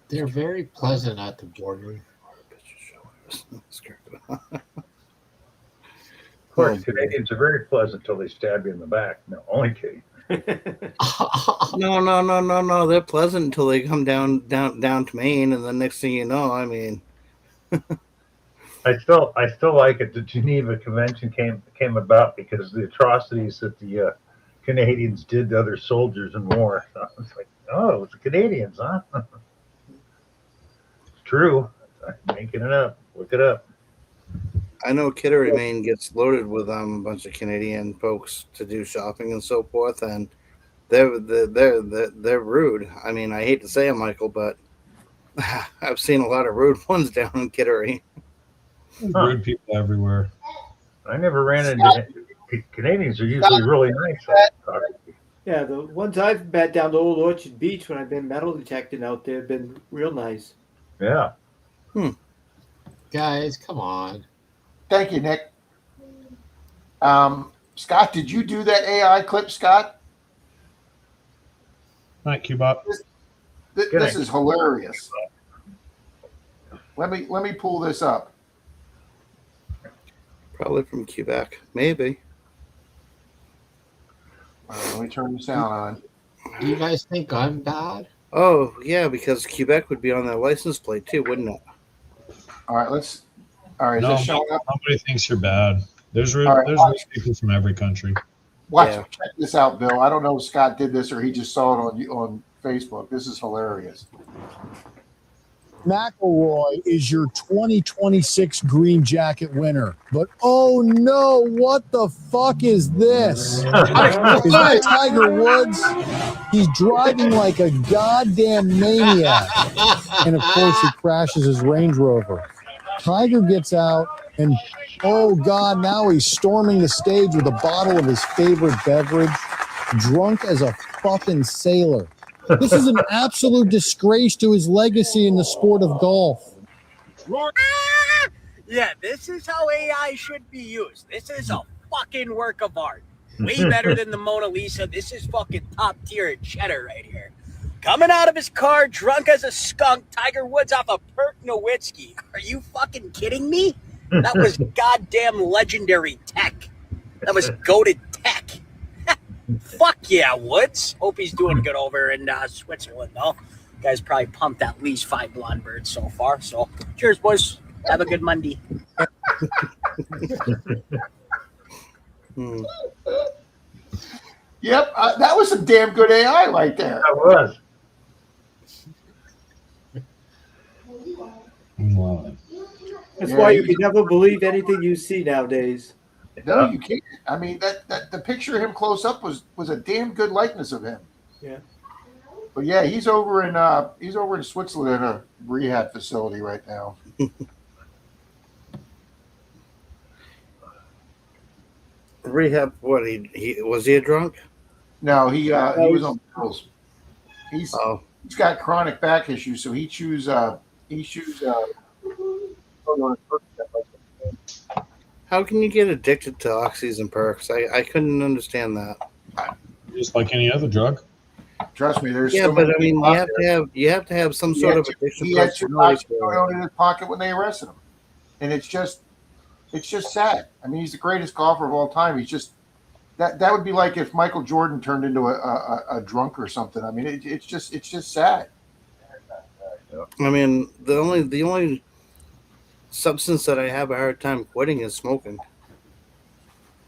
They're very pleasant at the border. Of course, Canadians are very pleasant until they stab you in the back. No, only kidding. No. They're pleasant until they come down to Maine, and the next thing you know, I mean, I still like it. The Geneva Convention came about because of the atrocities that the Canadians did to other soldiers in war. So it's like, oh, it's the Canadians, huh? It's true. I'm making it up. Look it up. I know Kittery, Maine gets loaded with a bunch of Canadian folks to do shopping and so forth, and they're rude. I mean, I hate to say it, Michael, but I've seen a lot of rude ones down in Kittery. There's Huh. rude people everywhere. I never ran into Canadians are usually really nice. Yeah, the ones I've met down to Old Orchard Beach when I've been metal detecting out there have been real nice. Yeah. Guys, come on. Thank you, Nick. Scott, did you do that AI clip, Scott? Night, Cubot. This is hilarious. Let me pull this up. Probably from Quebec, maybe. Let me turn the sound on. Do you guys think I'm bad? Oh yeah, because Quebec would be on their license plate too, wouldn't it? All right, is No, this showing up? nobody thinks you're bad. There's rude, All right, there's watch. rude people from every country. Watch, Yeah. check this out, Bill. I don't know if Scott did this or he just saw it on Facebook. This is hilarious. McElroy is your 2026 Green Jacket winner. But oh no, what the fuck is this? Is that Tiger Woods? He's driving like a goddamn maniac. And of course, he crashes his Range Rover. Tiger gets out, and oh God, now he's storming the stage with a bottle of his favorite beverage, drunk as a fucking sailor. This is an absolute disgrace to his legacy in the sport of golf. Yeah, this is how AI should be used. This is a fucking work of art. Way better than the Mona Lisa. This is fucking top tier cheddar right here. Coming out of his car, drunk as a skunk, Tiger Woods off a Perk Nowitzki. Are you fucking kidding me? That was goddamn legendary tech. That was goated tech. Fuck yeah, Woods. Hope he's doing good over in Switzerland, though. Guys probably pumped at least 5 blonde birds so far. So, cheers, boys. Have a good Monday. Yep, that was some damn good AI right there. That was. Wow. That's why you can never believe anything you see nowadays. No, you can't. I mean, that the picture of him close up was a damn good likeness of him. Yeah. But yeah, he's over in Switzerland in a rehab facility right now. Rehab? What? He was he a drunk? No, he was on pills. He's Oh, got chronic back issues, so he chews How can you get addicted to oxys and perks? I couldn't understand that. Just like any other drug. Trust me, there's Yeah, so but many I mean, people out there. you have to have some sort of addiction He had two personality for it. oxycodone in his pocket when they arrested him, and it's just sad. I mean, he's the greatest golfer of all time. He's just that would be like if Michael Jordan turned into a drunk or something. I mean, it's just sad. I mean, the only substance that I have a hard time quitting is smoking.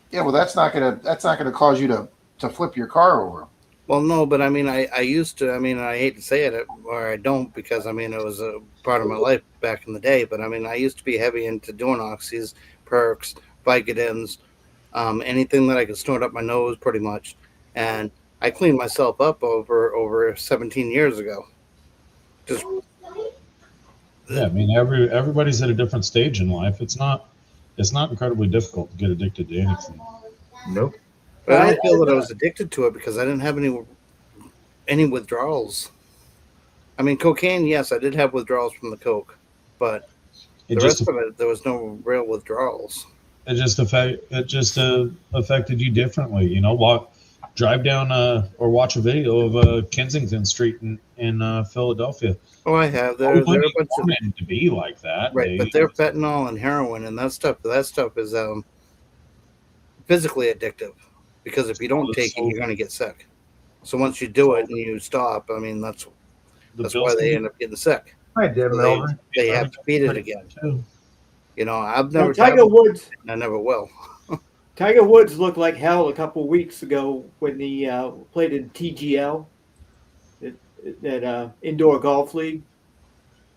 Yeah, well, that's not gonna cause you to flip your car over. Well, no, but I mean, I used to. I mean, I hate to say it, or I don't, because I mean, it was a part of my life back in the day. But I mean, I used to be heavy into doing oxys, perks, Vicodins, anything that I could snort up my nose, pretty much. And I cleaned myself up over 17 years ago. Just Yeah, I mean everybody's at a different stage in life. It's not incredibly difficult to get addicted to anything. Nope. But I don't feel that I was addicted to it because I didn't have any withdrawals. I mean, cocaine, yes, I did have withdrawals from the coke, but the rest of it, there was no real withdrawals. It just affected you differently. You know, drive down or watch a video of Kensington Street in Philadelphia. Oh, I have. They're a bunch of meant to be like that, right? But they're fentanyl and heroin and that stuff. That stuff is physically addictive. Because if you don't take it, you're going to get sick. So once you do it and you stop, I mean, that's why they end up getting sick. Hi, Deb Melvin. They have to feed it again. You know, I've never. Tiger Woods. I never will. Tiger Woods looked like hell a couple of weeks ago when he played in TGL, that indoor golf league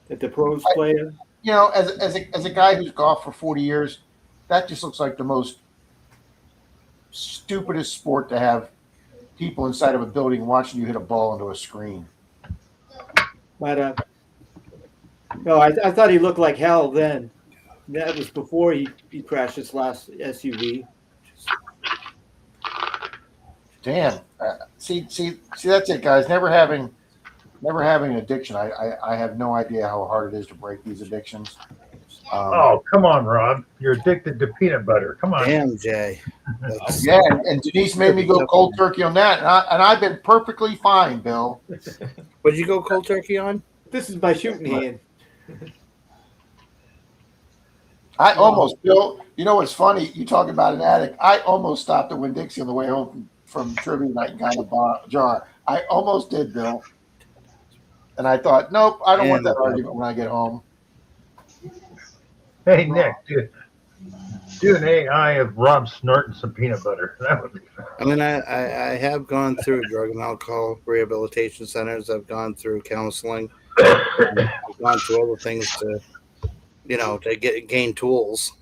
that the pros play in. You know, as a guy who's golfed for 40 years, that just looks like the most stupidest sport to have people inside of a building watching you hit a ball into a screen. But no, I thought he looked like hell then. That was before he crashed his last SUV. Damn. See, that's it, guys. Never having an addiction. I have no idea how hard it is to break these addictions. Oh, come on, Rob. You're addicted to peanut butter. Come on. Damn, Jay. Yeah, and Denise made me go cold turkey on that, and I've been perfectly fine, Bill. What did you go cold turkey on? This is my shooting hand. I almost, Bill, you know what's funny? You talk about an addict. I almost stopped at Winn-Dixie on the way home from trivia night and got a jar. I almost did, Bill. And I thought, nope, I don't want that argument when I get home. Hey, Nick, do an AI of Rob snorting some peanut butter. That would be fun. I mean, I have gone through drug and alcohol rehabilitation centers. I've gone through counseling. I've gone through other things to, you know, to gain tools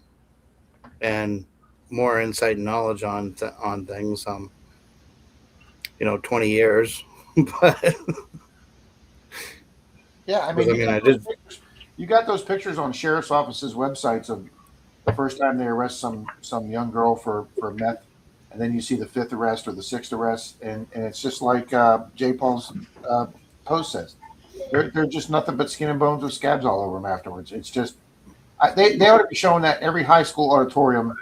and more insight and knowledge on things. You know, 20 years, but yeah, I mean, I did. You got those pictures on sheriff's offices' websites of the first time they arrest some young girl for meth, and then you see the 5th arrest or the 6th arrest, and it's just like J. Paul's post says. They're just nothing but skin and bones with scabs all over them afterwards. It's just they ought to be showing that every high school auditorium.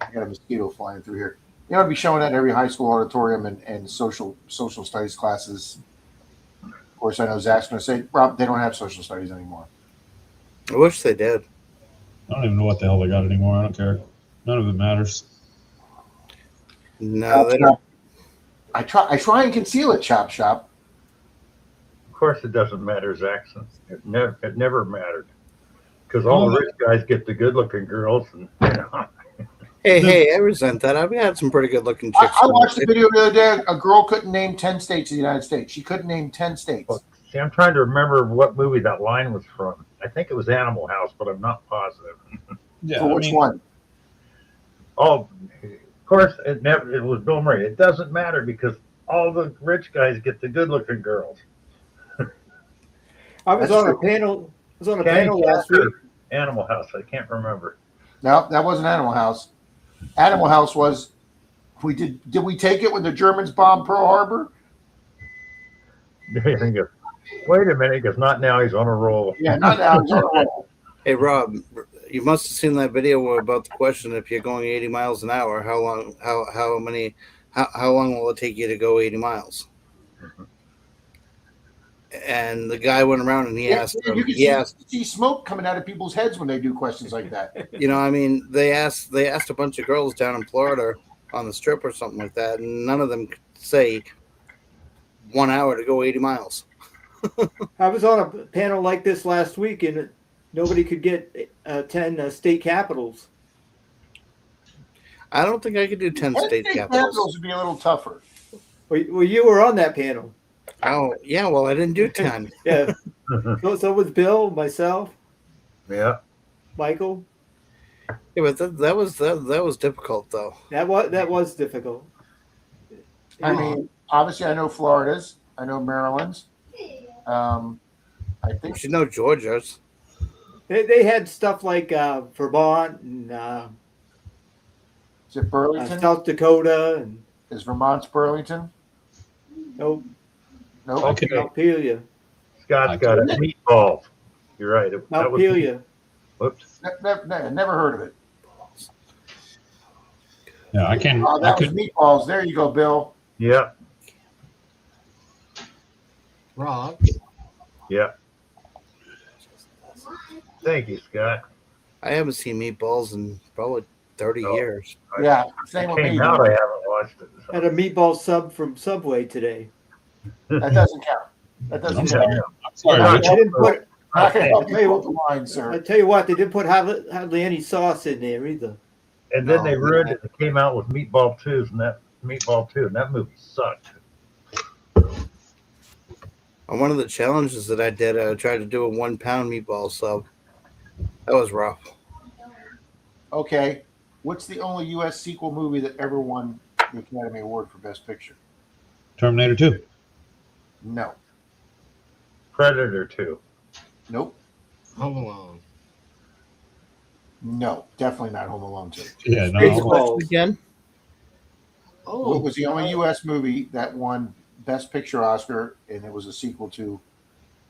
I got a mosquito flying through here. They ought to be showing that in every high school auditorium and social studies classes. Of course, I know Zach's going to say, Rob, they don't have social studies anymore. I wish they did. I don't even know what the hell they got anymore. I don't care. None of it matters. No, they don't. I try and conceal it, Chop Shop. Of course, it doesn't matter, Zaxxon. It never mattered because all the rich guys get the good-looking girls, and you know. Hey, I resent that. I've had some pretty good-looking chicks. I watched the video the other day. A girl couldn't name 10 states in the United States. She couldn't name 10 states. Well, see, I'm trying to remember what movie that line was from. I think it was Animal House, but I'm not positive. Yeah, for which one? Oh, of course, it was Bill Murray. It doesn't matter because all the rich guys get the good-looking girls. I was on a panel last week. Animal House. I can't remember. No, that wasn't Animal House. Animal House was. Did we take it when the Germans bombed Pearl Harbor? Wait a minute, because not now. He's on a roll. Yeah, not now. He's on a roll. Hey Rob, you must have seen that video about the question: if you're going 80 miles an hour, how long? How long will it take you to go 80 miles? And the guy went around and he asked you them. can see smoke coming out of people's heads when they do questions like that. You know, I mean, they asked a bunch of girls down in Florida on the strip or something like that, and none of them could say 1 hour to go 80 miles. I was on a panel like this last week, and nobody could get 10 state capitals. I don't think I could do 10 state capitals. Would be a little tougher. Well, you were on that panel. Oh, yeah, well, I didn't do 10. Yeah. So was Bill, myself, Yeah. Michael. Yeah, but that was difficult, though. That was difficult. I mean, obviously, I know Florida's. I know Maryland's. I think You should know Georgia's. They had stuff like Vermont and is it Burlington? South Dakota and Is Vermont's Burlington? nope, Nope. Okay. Montpelier. Scott's got it. Meatballs. You're right. That was- Montpelier. Whoops. Never heard of it. Yeah, I can. Oh, I that was could. meatballs. There you go, Bill. Yeah. Rob, Yeah. Thank you, Scott. I haven't seen Meatballs in probably 30 Oh. years. Yeah, same with me. Came out. I haven't watched it. so. Had a meatball sub from Subway today. That doesn't count. That doesn't I'm count. sorry. I'm sorry. Yeah. Which, I didn't put. Not gonna help I'll tell you you what- with the line, I sir. tell you what, they didn't put hardly any sauce in there either. And then No, they ruined it. They came out with Meatball 2 and that movie sucked. On one of the challenges that I did, I tried to do a 1 pound meatball sub. That was rough. Okay, what's the only U.S. sequel movie that ever won the Academy Award for Best Picture? Terminator 2. No. Predator 2. Nope. Home Alone. No. Definitely not Home Alone 2. Yeah, no. Spaceballs. Again? What was the only U.S. movie that won Best Picture Oscar, and it was a sequel to?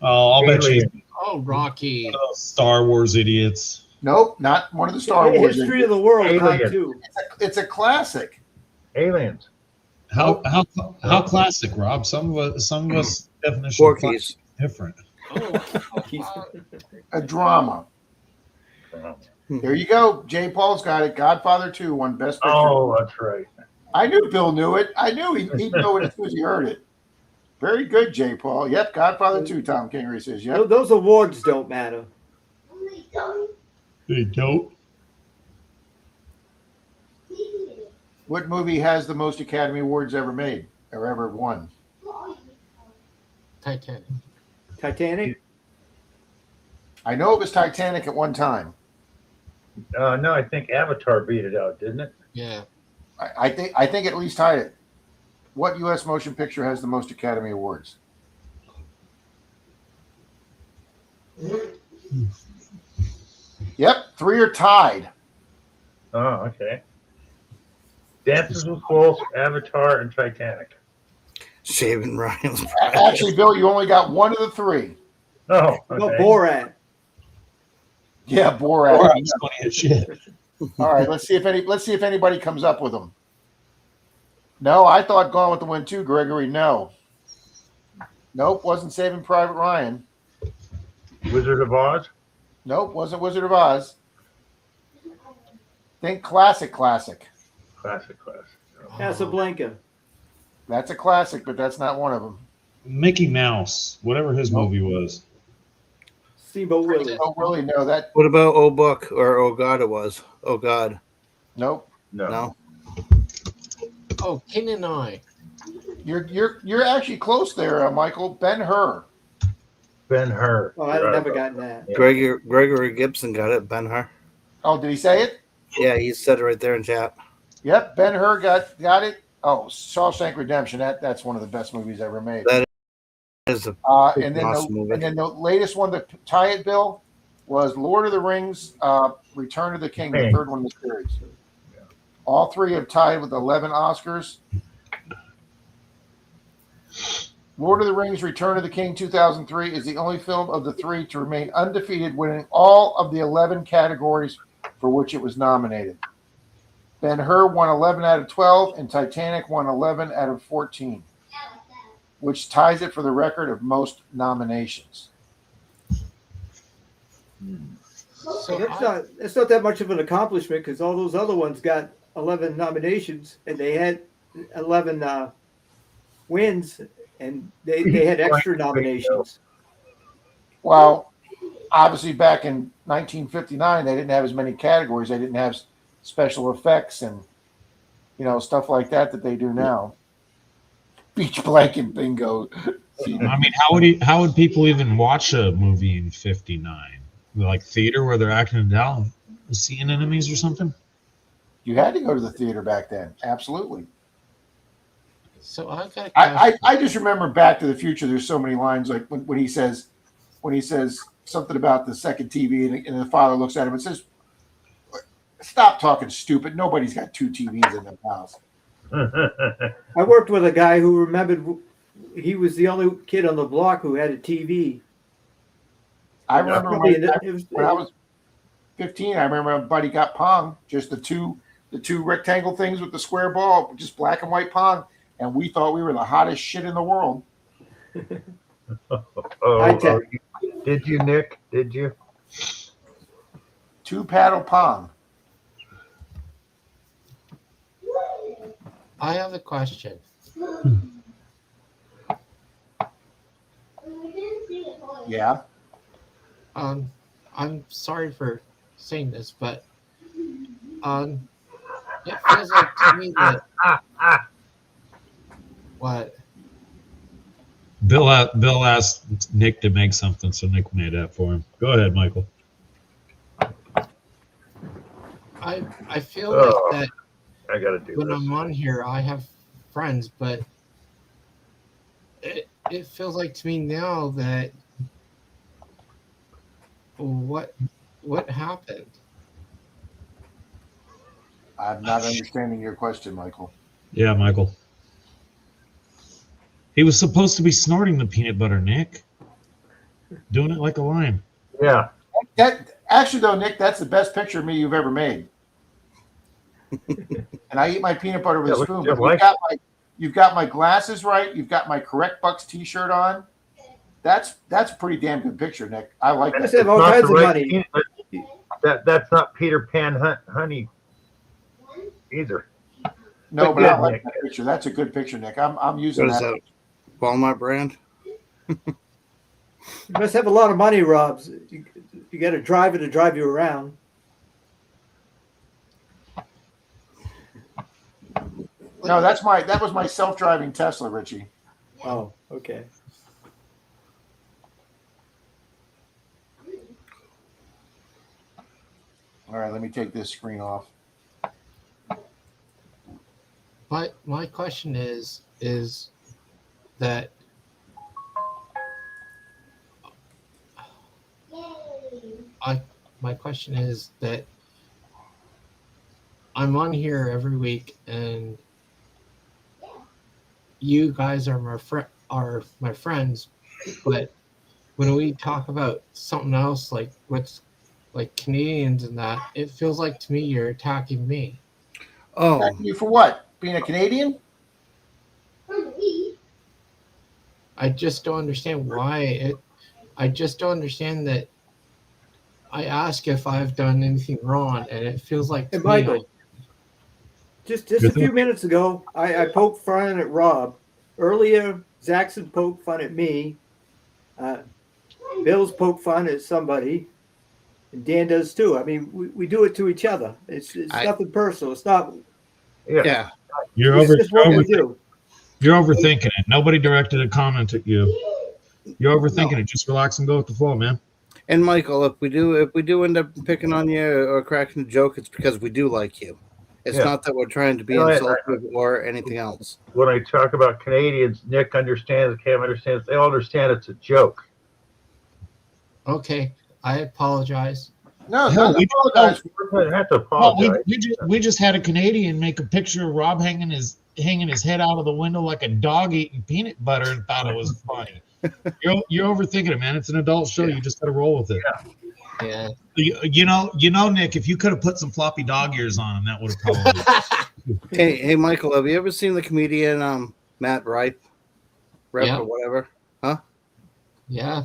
Oh, I'll bet you. Alien. Oh, Rocky. Star Wars idiots. Nope, not one of the Star Wars. History of the World, time Alien. 2. It's a classic. Aliens. How classic, Rob? Some of us definition of Porky's. classic is different. Oh, A drama. There you go. Jay Paul's got it. Godfather 2 won Best Picture. Oh, that's right. I knew Bill knew it. I knew he'd know it as soon as he heard it. Very good, Jay Paul. Yep, Godfather 2, Tom Kingery says. Yep. Those awards don't matter. They don't. What movie has the most Academy Awards ever made or ever won? Titanic. Titanic. I know it was Titanic at one time. No, I think Avatar beat it out, didn't it? Yeah. I think at least tied it. What U.S. motion picture has the most Academy Awards? Yep, 3 are tied. Oh, okay. Dances with Wolves, Avatar, and Titanic. Shaving Ryan's. Actually, Bill, you only got one of the 3. Oh, Well, okay. Borat. Yeah, Borat. Borat's funny as shit. All right, let's see if anybody comes up with them. No, I thought Gone with the Wind too, Gregory. No. Nope, wasn't Saving Private Ryan. Wizard of Oz. Nope, wasn't Wizard of Oz. Think classic. Classic. Casablanca. That's a classic, but that's not one of them. Mickey Mouse, whatever his movie was. Steamboat Willie. Oh, really? No, that. What about Oh Buck or Oh God it was? Oh God. Nope. No. Oh, King and I. You're actually close there, Michael. Ben-Hur. Ben-Hur. Oh, I've never gotten that. Yeah. Gregory Gibson got it. Ben-Hur. Oh, did he say it? Yeah, he said it right there in chat. Yep, Ben-Hur got it. Oh, Shawshank Redemption. That's one of the best movies ever made. That is a And then awesome movie. the latest one to tie it, Bill, was Lord of the Rings, Return of the King, the third one in the series. All 3 have tied with 11 Oscars. Lord of the Rings Return of the King 2003 is the only film of the three to remain undefeated, winning all of the 11 categories for which it was nominated. Ben-Hur won 11 out of 12, and Titanic won 11 out of 14, which ties it for the record of most nominations. So That's not that much of an accomplishment because all those other ones got 11 nominations and they had 11 wins, and they had extra nominations. Well, obviously back in 1959, they didn't have as many categories. They didn't have special effects and stuff like that they do now. Beach blanket bingo. I mean, how would people even watch a movie in '59? Like theater where they're acting down, seeing enemies or something? You had to go to the theater back then. Absolutely. So I've got a question. I just remember Back to the Future. There's so many lines like when he says something about the second TV and the father looks at him and says, "Stop talking stupid. Nobody's got two TVs in their house." I worked with a guy who remembered he was the only kid on the block who had a TV. I remember when I was 15. I remember my buddy got Pong, just the two rectangle things with the square ball, just black and white Pong, and we thought we were the hottest shit in the world. Did you, Nick? Did you? 2-paddle Pong. I have a question. Yeah. I'm sorry for saying this, but it feels like to me that what Bill asked Nick to make something, so Nick made that for him. Go ahead, Michael. I feel like that I gotta do when this. I'm on here, I have friends, but it feels like to me now that what happened? I'm not understanding your question, Michael. Yeah, Michael. He was supposed to be snorting the peanut butter, Nick. Doing it like a lion. Yeah. That actually, though, Nick, that's the best picture of me you've ever made. And I eat my peanut butter with a spoon. But you've got my glasses right. You've got my Correct Bucks T-shirt on. That's a pretty damn good picture, Nick. I like that. They have all kinds of money. That's not Peter Pan honey either. No, but I like that picture. That's a good picture, Nick. I'm using What is that. that? Walmart brand? You must have a lot of money, Rob. You got a driver to drive you around. No, that was my self-driving Tesla, Richie. Oh, okay. All right, let me take this screen off. But my question is that my question is that I'm on here every week and you guys are my friends, but when we talk about something else like what's like Canadians and that, it feels like to me you're attacking me. Oh, Attacking you for what? Being a Canadian? I just don't understand why I just don't understand that. I ask if I've done anything wrong, and it feels like to Hey, Michael, me, just a few minutes ago, I poked fun at Rob. Earlier, Zaxxon poked fun at me. Bill's poked fun at somebody. And Dan does too. I mean, we do it to each other. It's nothing personal. It's not. yeah. You're It's just what we do. You're overthinking it. Nobody directed a comment at you. You're overthinking it. Just relax and go with the flow, man. And Michael, if we do end up picking on you or cracking a joke, it's because we do like you. It's not that we're trying to be insultive or anything else. When I talk about Canadians, Nick understands, Cam understands. They all understand it's a joke. okay, I apologize. No, Hell, don't apologize. You don't have to Well, apologize. we just had a Canadian make a picture of Rob hanging his hanging his head out of the window like a dog eating peanut butter and thought it was funny. You're overthinking it, man. It's an adult show. You just got to roll with it. Yeah. You know, Nick, if you could have put some floppy dog ears on him, that would have probably. Hey, Michael, have you ever seen the comedian Matt Rife Yeah. or whatever? Huh? Yeah.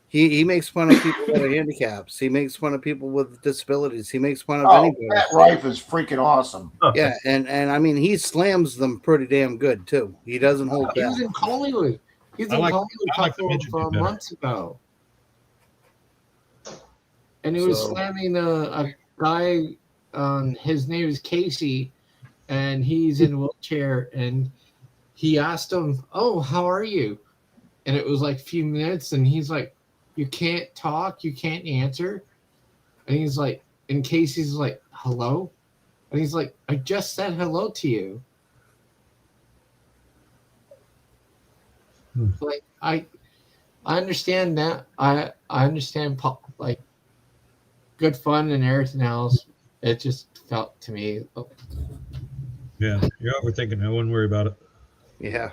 He makes fun of people that are handicaps. He makes fun of people with disabilities. He makes fun of Oh, anybody. Matt Rife is freaking awesome. Yeah, and I mean he slams them pretty damn good too. He doesn't hold He back. was in Hollywood. He was I in like- Hollywood I a like the couple midget dude of better. months ago. And he was So- slamming a guy. His name is Casey, and he's in a wheelchair. And he asked him, "Oh, how are you?" And it was like a few minutes, and he's like, "You can't talk, you can't answer." And he's like, and Casey's like, "Hello?" And he's like, "I just said hello to you." Like I understand that. I understand like good fun and everything else. It just felt to me. Yeah, you're overthinking it. I wouldn't worry about it. Yeah.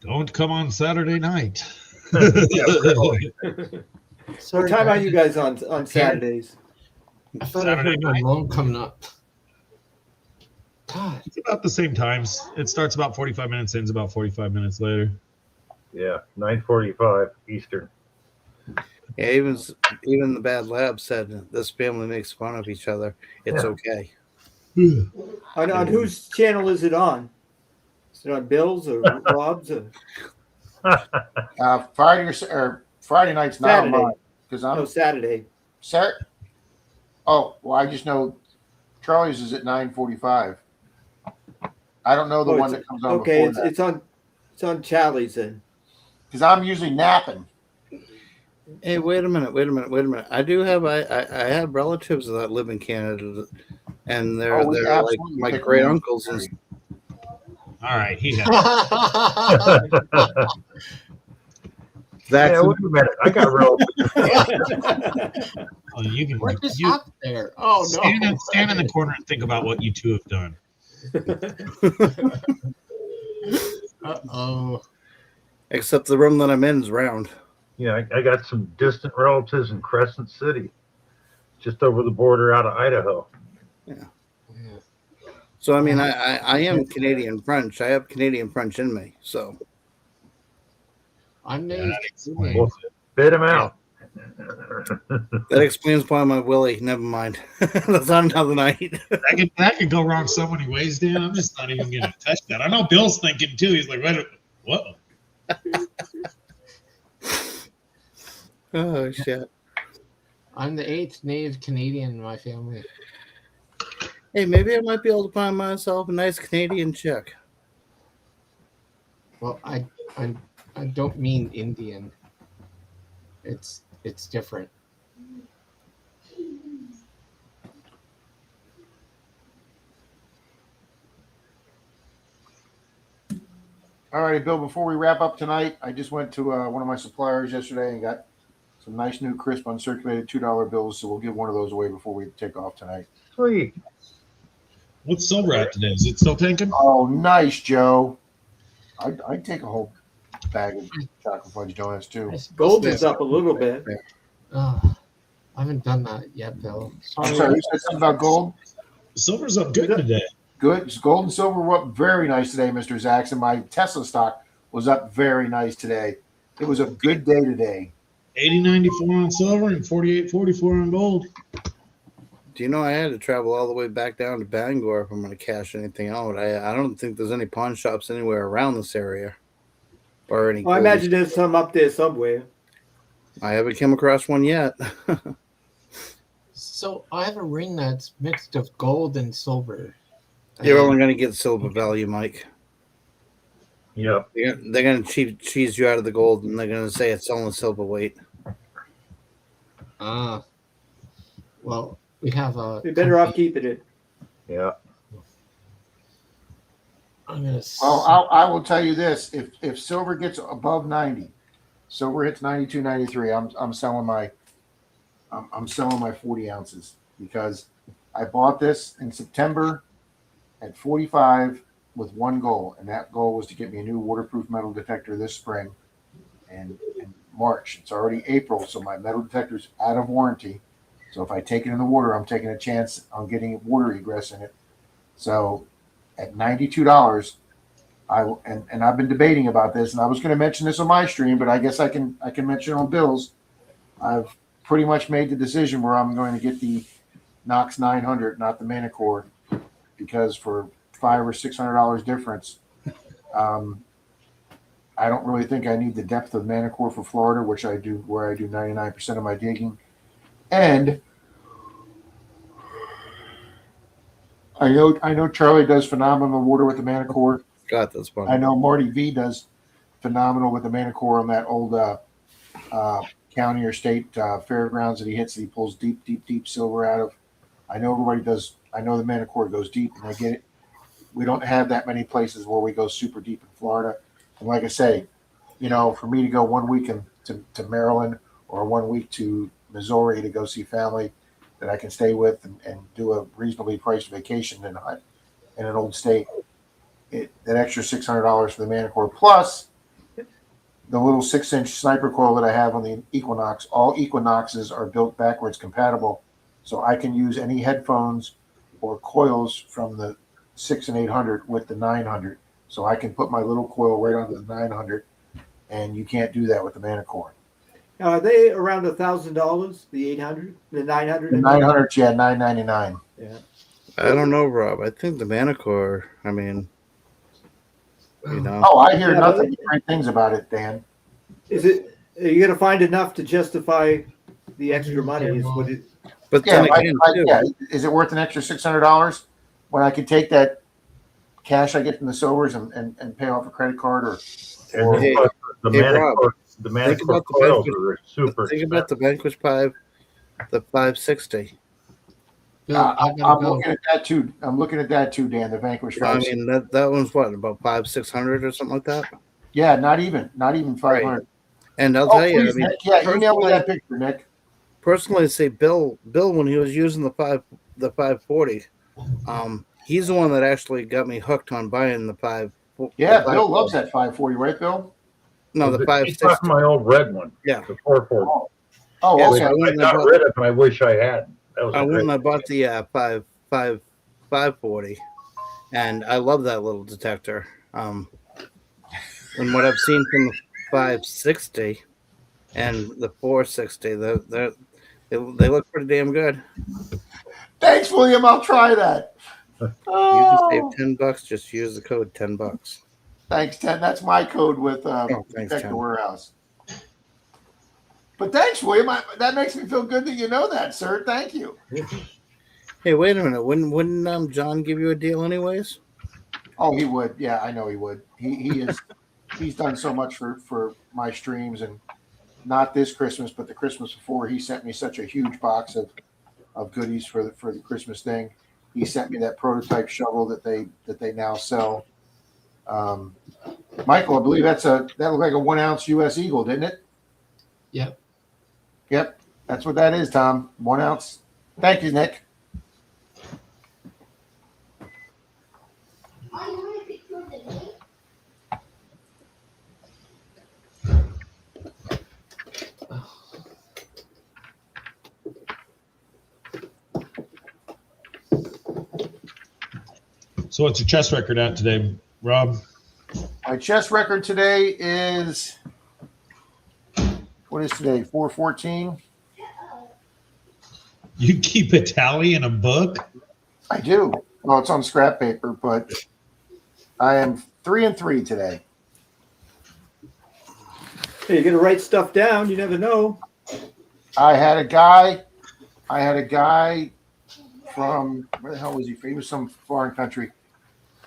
Don't come on Saturday night. What time are you guys on Saturdays? I thought I heard my mom coming up. God. It's about the same times. It starts about 45 minutes, ends about 45 minutes later. Yeah, 9:45 Eastern. Yeah, even the Bad Lab said this family makes fun of each other. It's okay. On whose channel is it on? Is it on Bill's or Rob's? Or? Friday night's not Saturday. mine because I'm Saturday. Oh, well, I just know Charlie's is at 9:45. I don't know the one that comes on okay. before that. It's on Charlie's then. Because I'm usually napping. Hey, wait a minute. I do have I have relatives that live in Canada, and they're we like absolutely my pick great them. uncles and All right, he had that's Yeah, wait a minute. I got relatives. oh, you can What just you happened there? Oh no! stand in the corner and think about what you two have done. Uh-oh. except the room that I'm in is round. Yeah, I got some distant relatives in Crescent City, just over the border out of Idaho. So I mean, I am Canadian French. I have Canadian French in me. So I'm Yeah, named. that explains. Well, spit him out. that explains why my Willie. Never mind. That's on another night. That could go wrong so many ways, Dan. I'm just not even going to touch that. I know Bill's thinking too. He's like, what? Oh shit! I'm the 8th native Canadian in my family. Hey, maybe I might be able to find myself a nice Canadian chick. Well, I don't mean Indian. It's different. All right, Bill, before we wrap up tonight, I just went to one of my suppliers yesterday and got some nice new crisp uncirculated $2 bills. So we'll give one of those away before we take off tonight. Sweet. What's silver at today? Is it still tanking? Oh, nice, Joe. I'd take a whole bag of chocolate fudge donuts too. Gold is up a little bit. I haven't done that yet, Bill. I'm sorry, you said something about gold? Silver's up good today. Good. Gold and silver were up very nice today, Mr. Zacks, and my Tesla stock was up very nice today. It was a good day today. 80.94 on silver and 48.44 on gold. Do you know I had to travel all the way back down to Bangor if I'm going to cash anything out? I don't think there's any pawn shops anywhere around this area. Or any. Well, I imagine there's some up there somewhere. I haven't come across one yet. So I have a ring that's mixed of gold and silver. You're only going to get silver value, Mike. Yep. They're going to cheese you out of the gold, and they're going to say it's only silver weight. Well, we have a. You're better off keeping it. Yeah. I'm gonna. Well, I will tell you this: if silver gets above 90, silver hits 92, 93. I'm selling my 40 ounces because I bought this in September at 45 with one goal, and that goal was to get me a new waterproof metal detector this spring and in March. It's already April, so my metal detector's out of warranty. So if I take it in the water, I'm taking a chance on getting water egress in it. So at $92, and I've been debating about this, and I was going to mention this on my stream, but I guess I can mention it on Bill's. I've pretty much made the decision where I'm going to get the Knox 900, not the Manicore, because for $500 or $600 difference, I don't really think I need the depth of Manicore for Florida, which I do, where I do 99% of my digging. And I know Charlie does phenomenal water with the Manicore. God, that's funny. I know Marty V does phenomenal with the Manicore on that old county or state fairgrounds that he hits. That he pulls deep silver out of. I know everybody does. I know the Manicore goes deep, and I get it. We don't have that many places where we go super deep in Florida. And like I say, for me to go 1 week to Maryland or 1 week to Missouri to go see family that I can stay with and do a reasonably priced vacation in an old state, that extra $600 for the Manicore plus the little 6-inch sniper coil that I have on the Equinox. All Equinoxes are built backwards compatible, so I can use any headphones or coils from the 6 and 800 with the 900. So I can put my little coil right onto the 900, and you can't do that with the Manicore. Now, are they around $1,000? The 800, the 900, The 900, yeah, $999. Yeah. I don't know, Rob. I think the Manicore, Oh, I hear nothing but great things about it, Dan. Are you going to find enough to justify the extra money? Is what it? But Yeah, then again, too, is it worth an extra $600 when I could take that cash I get from the sobers and pay off a credit card or Hey, the Rob, Manicore coils are super think about the Vanquish 5, the 560. Bill, I I'm gotta go. looking at that too. I'm looking at that too, Dan. The Vanquish 5. That one's what, about 500-600 or something like that. Yeah, not even 500. And I'll tell you, Please, Nick. Yeah, email me that picture, Nick. Personally, say Bill when he was using the 540, he's the one that actually got me hooked on buying the 5. Yeah, Bill loves that 540, right, Bill? No, the He's 560. talking my old red one. Yeah. The 440. Oh, Yeah, okay. so I got rid of it. I wish I had. That was I a went great and I bought the 540, and I love that little detector. And what I've seen from the 560 and the 460, they look pretty damn good. Thanks, William. I'll try that. You can save $10. Just use the code $10. Thanks, Ted. That's my code with thanks, Detector Ted. Warehouse. But thanks, William. That makes me feel good that you know that, sir. Thank you. Hey, wait a minute. Wouldn't John give you a deal anyways? Oh, he would. Yeah, I know he would. He is. He's done so much for my streams, and not this Christmas, but the Christmas before. He sent me such a huge box of goodies for the Christmas thing. He sent me that prototype shovel that they now sell. Michael, I believe that looked like a 1 ounce U.S. Eagle, didn't it? Yep, that's what that is, Tom. 1 ounce. Thank you, Nick. So what's your chess record at today, Rob? My chess record today is, what is today? 414. You keep a tally in a book? I do. Well, it's on scrap paper, but I am 3-3 today. Hey, you got to write stuff down. You never know. I had a guy from, where the hell was he? He was some foreign country.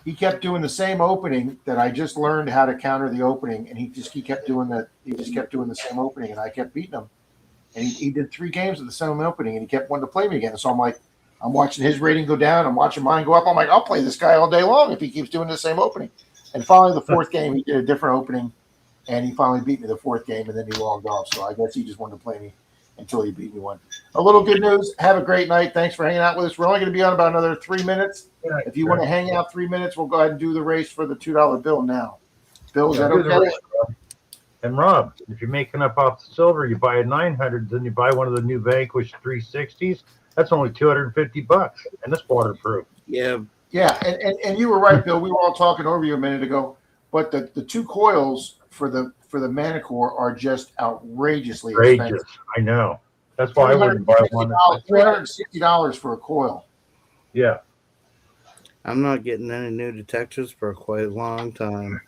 He kept doing the same opening that I just learned how to counter the opening, and he kept doing the same opening, and I kept beating him. And he did 3 games of the same opening, and he kept wanting to play me again. So I'm like, I'm watching his rating go down. I'm watching mine go up. I'm like, I'll play this guy all day long if he keeps doing the same opening. And finally, the 4th game, he did a different opening, and he finally beat me the 4th game, and then he logged off. So I guess he just wanted to play me until he beat me one. A little good news. Have a great night. Thanks for hanging out with us. We're only going to be on about another 3 minutes. If you want to hang out 3 minutes, we'll go ahead and do the race for the $2 bill now. Bill, is that Do the okay? race, Rob. And Rob, if you're making up off the silver, you buy a 900, then you buy one of the new Vanquish 360s. That's only $250, and it's waterproof. Yeah. Yeah, and you were right, Bill. We were all talking over you a minute ago, but the two coils for the Manicore are just outrageously Outrageous. expensive. I know. That's why I wouldn't buy one. $360 for a coil. Yeah. I'm not getting any new detectors for quite a long time.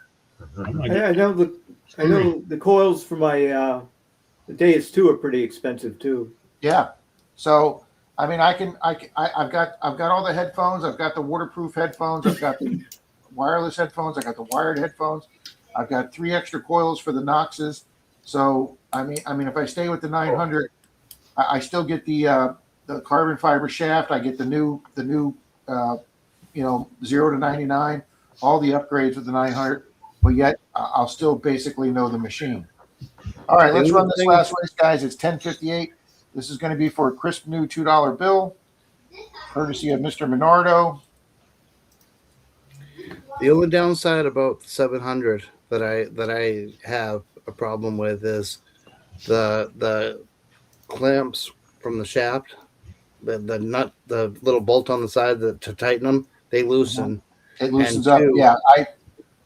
I know the coils for my the Deus 2 are pretty expensive too. Yeah. So I mean, I've got all the headphones. I've got the waterproof headphones. I've got the wireless headphones. I got the wired headphones. I've got 3 extra coils for the Noxes. So I mean, if I stay with the 900, I still get the carbon fiber shaft. I get the new 0 to 99, all the upgrades with the 900. But yet I'll still basically know the machine. All right, let's run this last race, guys. It's 10:58. This is going to be for a crisp new $2 bill, courtesy of Mr. Minardo. The only downside about the 700 that I have a problem with is the clamps from the shaft, the nut, the little bolt on the side to tighten them, they loosen. It loosens up. Yeah,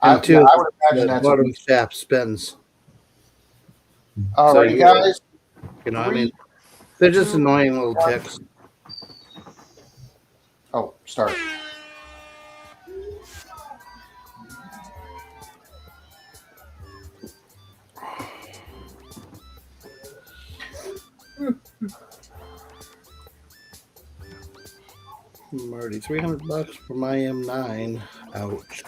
I would imagine the that's bottom shaft spins. All righty, guys. You know, I mean, they're just annoying little ticks. Oh, start. Marty, $300 for my M9. Ouch.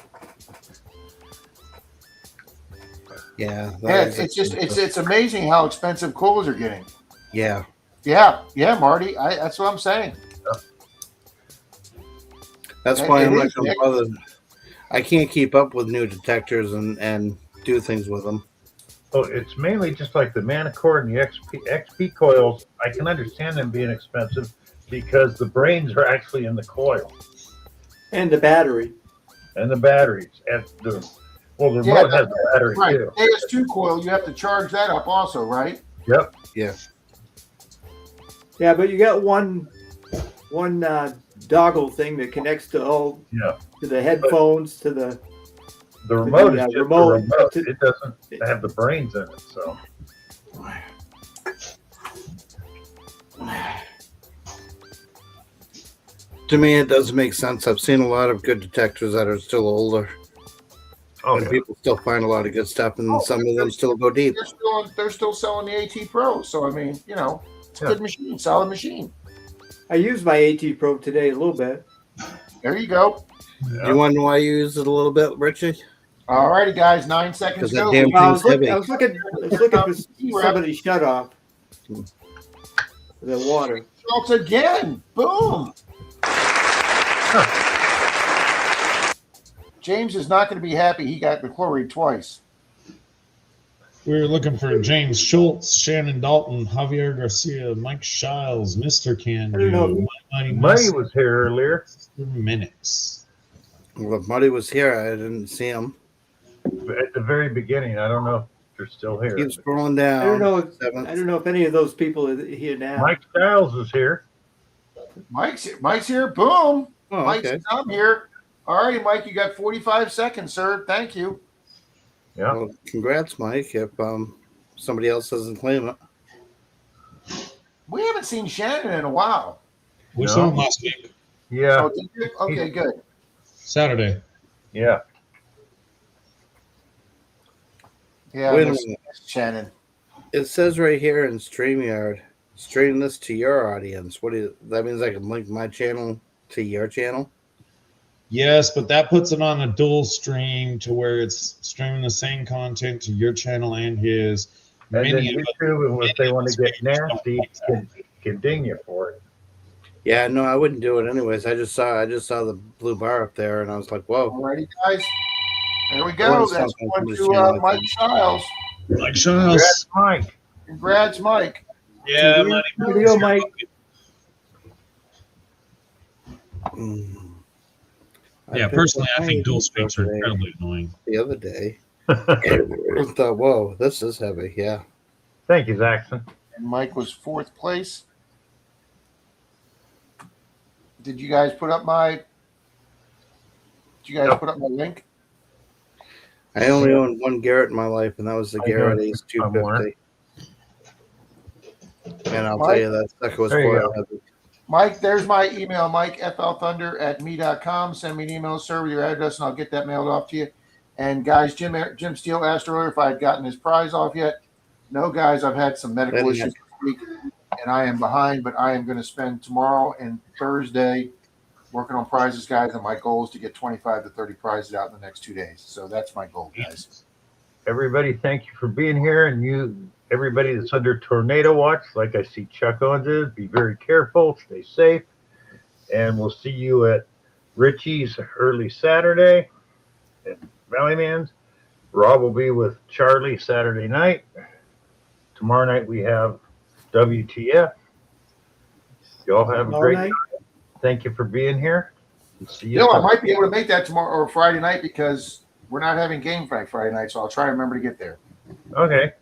Yeah, it's amazing how expensive coils are getting. Yeah, Marty. That's what I'm saying. That's why I'm not going to bother. I can't keep up with new detectors and do things with them. Well, it's mainly just like the Manicore and the XP coils. I can understand them being expensive because the brains are actually in the coil. And the battery. And the batteries. And the remote has the battery right. too. AS2 coil, you have to charge that up also, right? Yep. Yeah. Yeah, but you got one doggle thing that connects to to the headphones, to the remote is just remote. It doesn't have the brains in it, so. To me, it doesn't make sense. I've seen a lot of good detectors that are still older. And people still find a lot of good stuff, and some of them still go deep. They're still selling the AT Pro, so I mean, it's a good machine, solid machine. I used my AT Pro today a little bit. There you go. Yeah. You wonder why you used it a little bit, Richie? All righty, guys, 9 seconds go. I was looking for somebody shut off the water. Schultz again. Boom. James is not going to be happy he got the chloride twice. We were looking for James Schultz, Shannon Dalton, Javier Garcia, Mike Shiles, Mr. Can-Do. Muddy was here earlier. Minutes. Well, if Muddy was here, I didn't see him. At the very beginning, I don't know if they're still here. Keep scrolling down. I don't know if any of those people are here now. Mike Styles is here. Mike's here. Boom. Oh, Mike's okay. I'm here. All righty, Mike, you got 45 seconds, sir. Thank you. Yeah. Well, congrats, Mike. If somebody else doesn't claim it. We haven't seen Shannon in a while. We saw him last week. Yeah. Oh, okay, good. Saturday. Yeah. Yeah, Wait a minute. Shannon. It says right here in StreamYard, stream this to your audience. That means I can link my channel to your channel? Yes, but that puts it on a dual stream to where it's streaming the same content to your channel and his. And then YouTube, if they want to get nasty, can ding you for it. Yeah, no, I wouldn't do it anyways. I just saw the blue bar up there, and I was like, "Whoa!" Alrighty, guys. There we go. That's one to Mike Shiles. Mike Shiles. Congrats, Mike. Congrats, Mike. Yeah, Good Money deal, Balls. Mike. I Yeah, picked personally, up I my think dual Eagle streaks are today, incredibly annoying. the other day. I thought, whoa, this is heavy. Yeah. Thank you, Zaxxon. And Mike was fourth place. Did you guys put up my? Did you guys Yep. put up my link? I only owned one Garrett in my life, and that was the I know Garrett it's Ace 250. And I'll tell Mike? you that sucker was There you foil go. heavy. Mike, there's my email, Mike, flthunder@me.com. Send me an email, sir, with your address, and I'll get that mailed off to you. And guys, Jim Steele asked earlier if I had gotten his prize off yet. No, guys, I've had some medical Didn't issues this week, and I am behind, but I am going to spend tomorrow and Thursday working on prizes, guys, and my goal is to get 25 to 30 prizes out in the next 2 days. So that's my goal, guys. Everybody, thank you for being here. And everybody that's under tornado watch, like I see Chuck Owens is, be very careful, stay safe. And we'll see you at Richie's early Saturday at Valleyman's. Rob will be with Charlie Saturday night. Tomorrow night we have WTF. Y'all have a Tomorrow great night? night. Thank you for being here. And see you. Bill, I Sunday. might be able to make that tomorrow or Friday night because we're not having game night Friday night, so I'll try to remember to get there. Okay.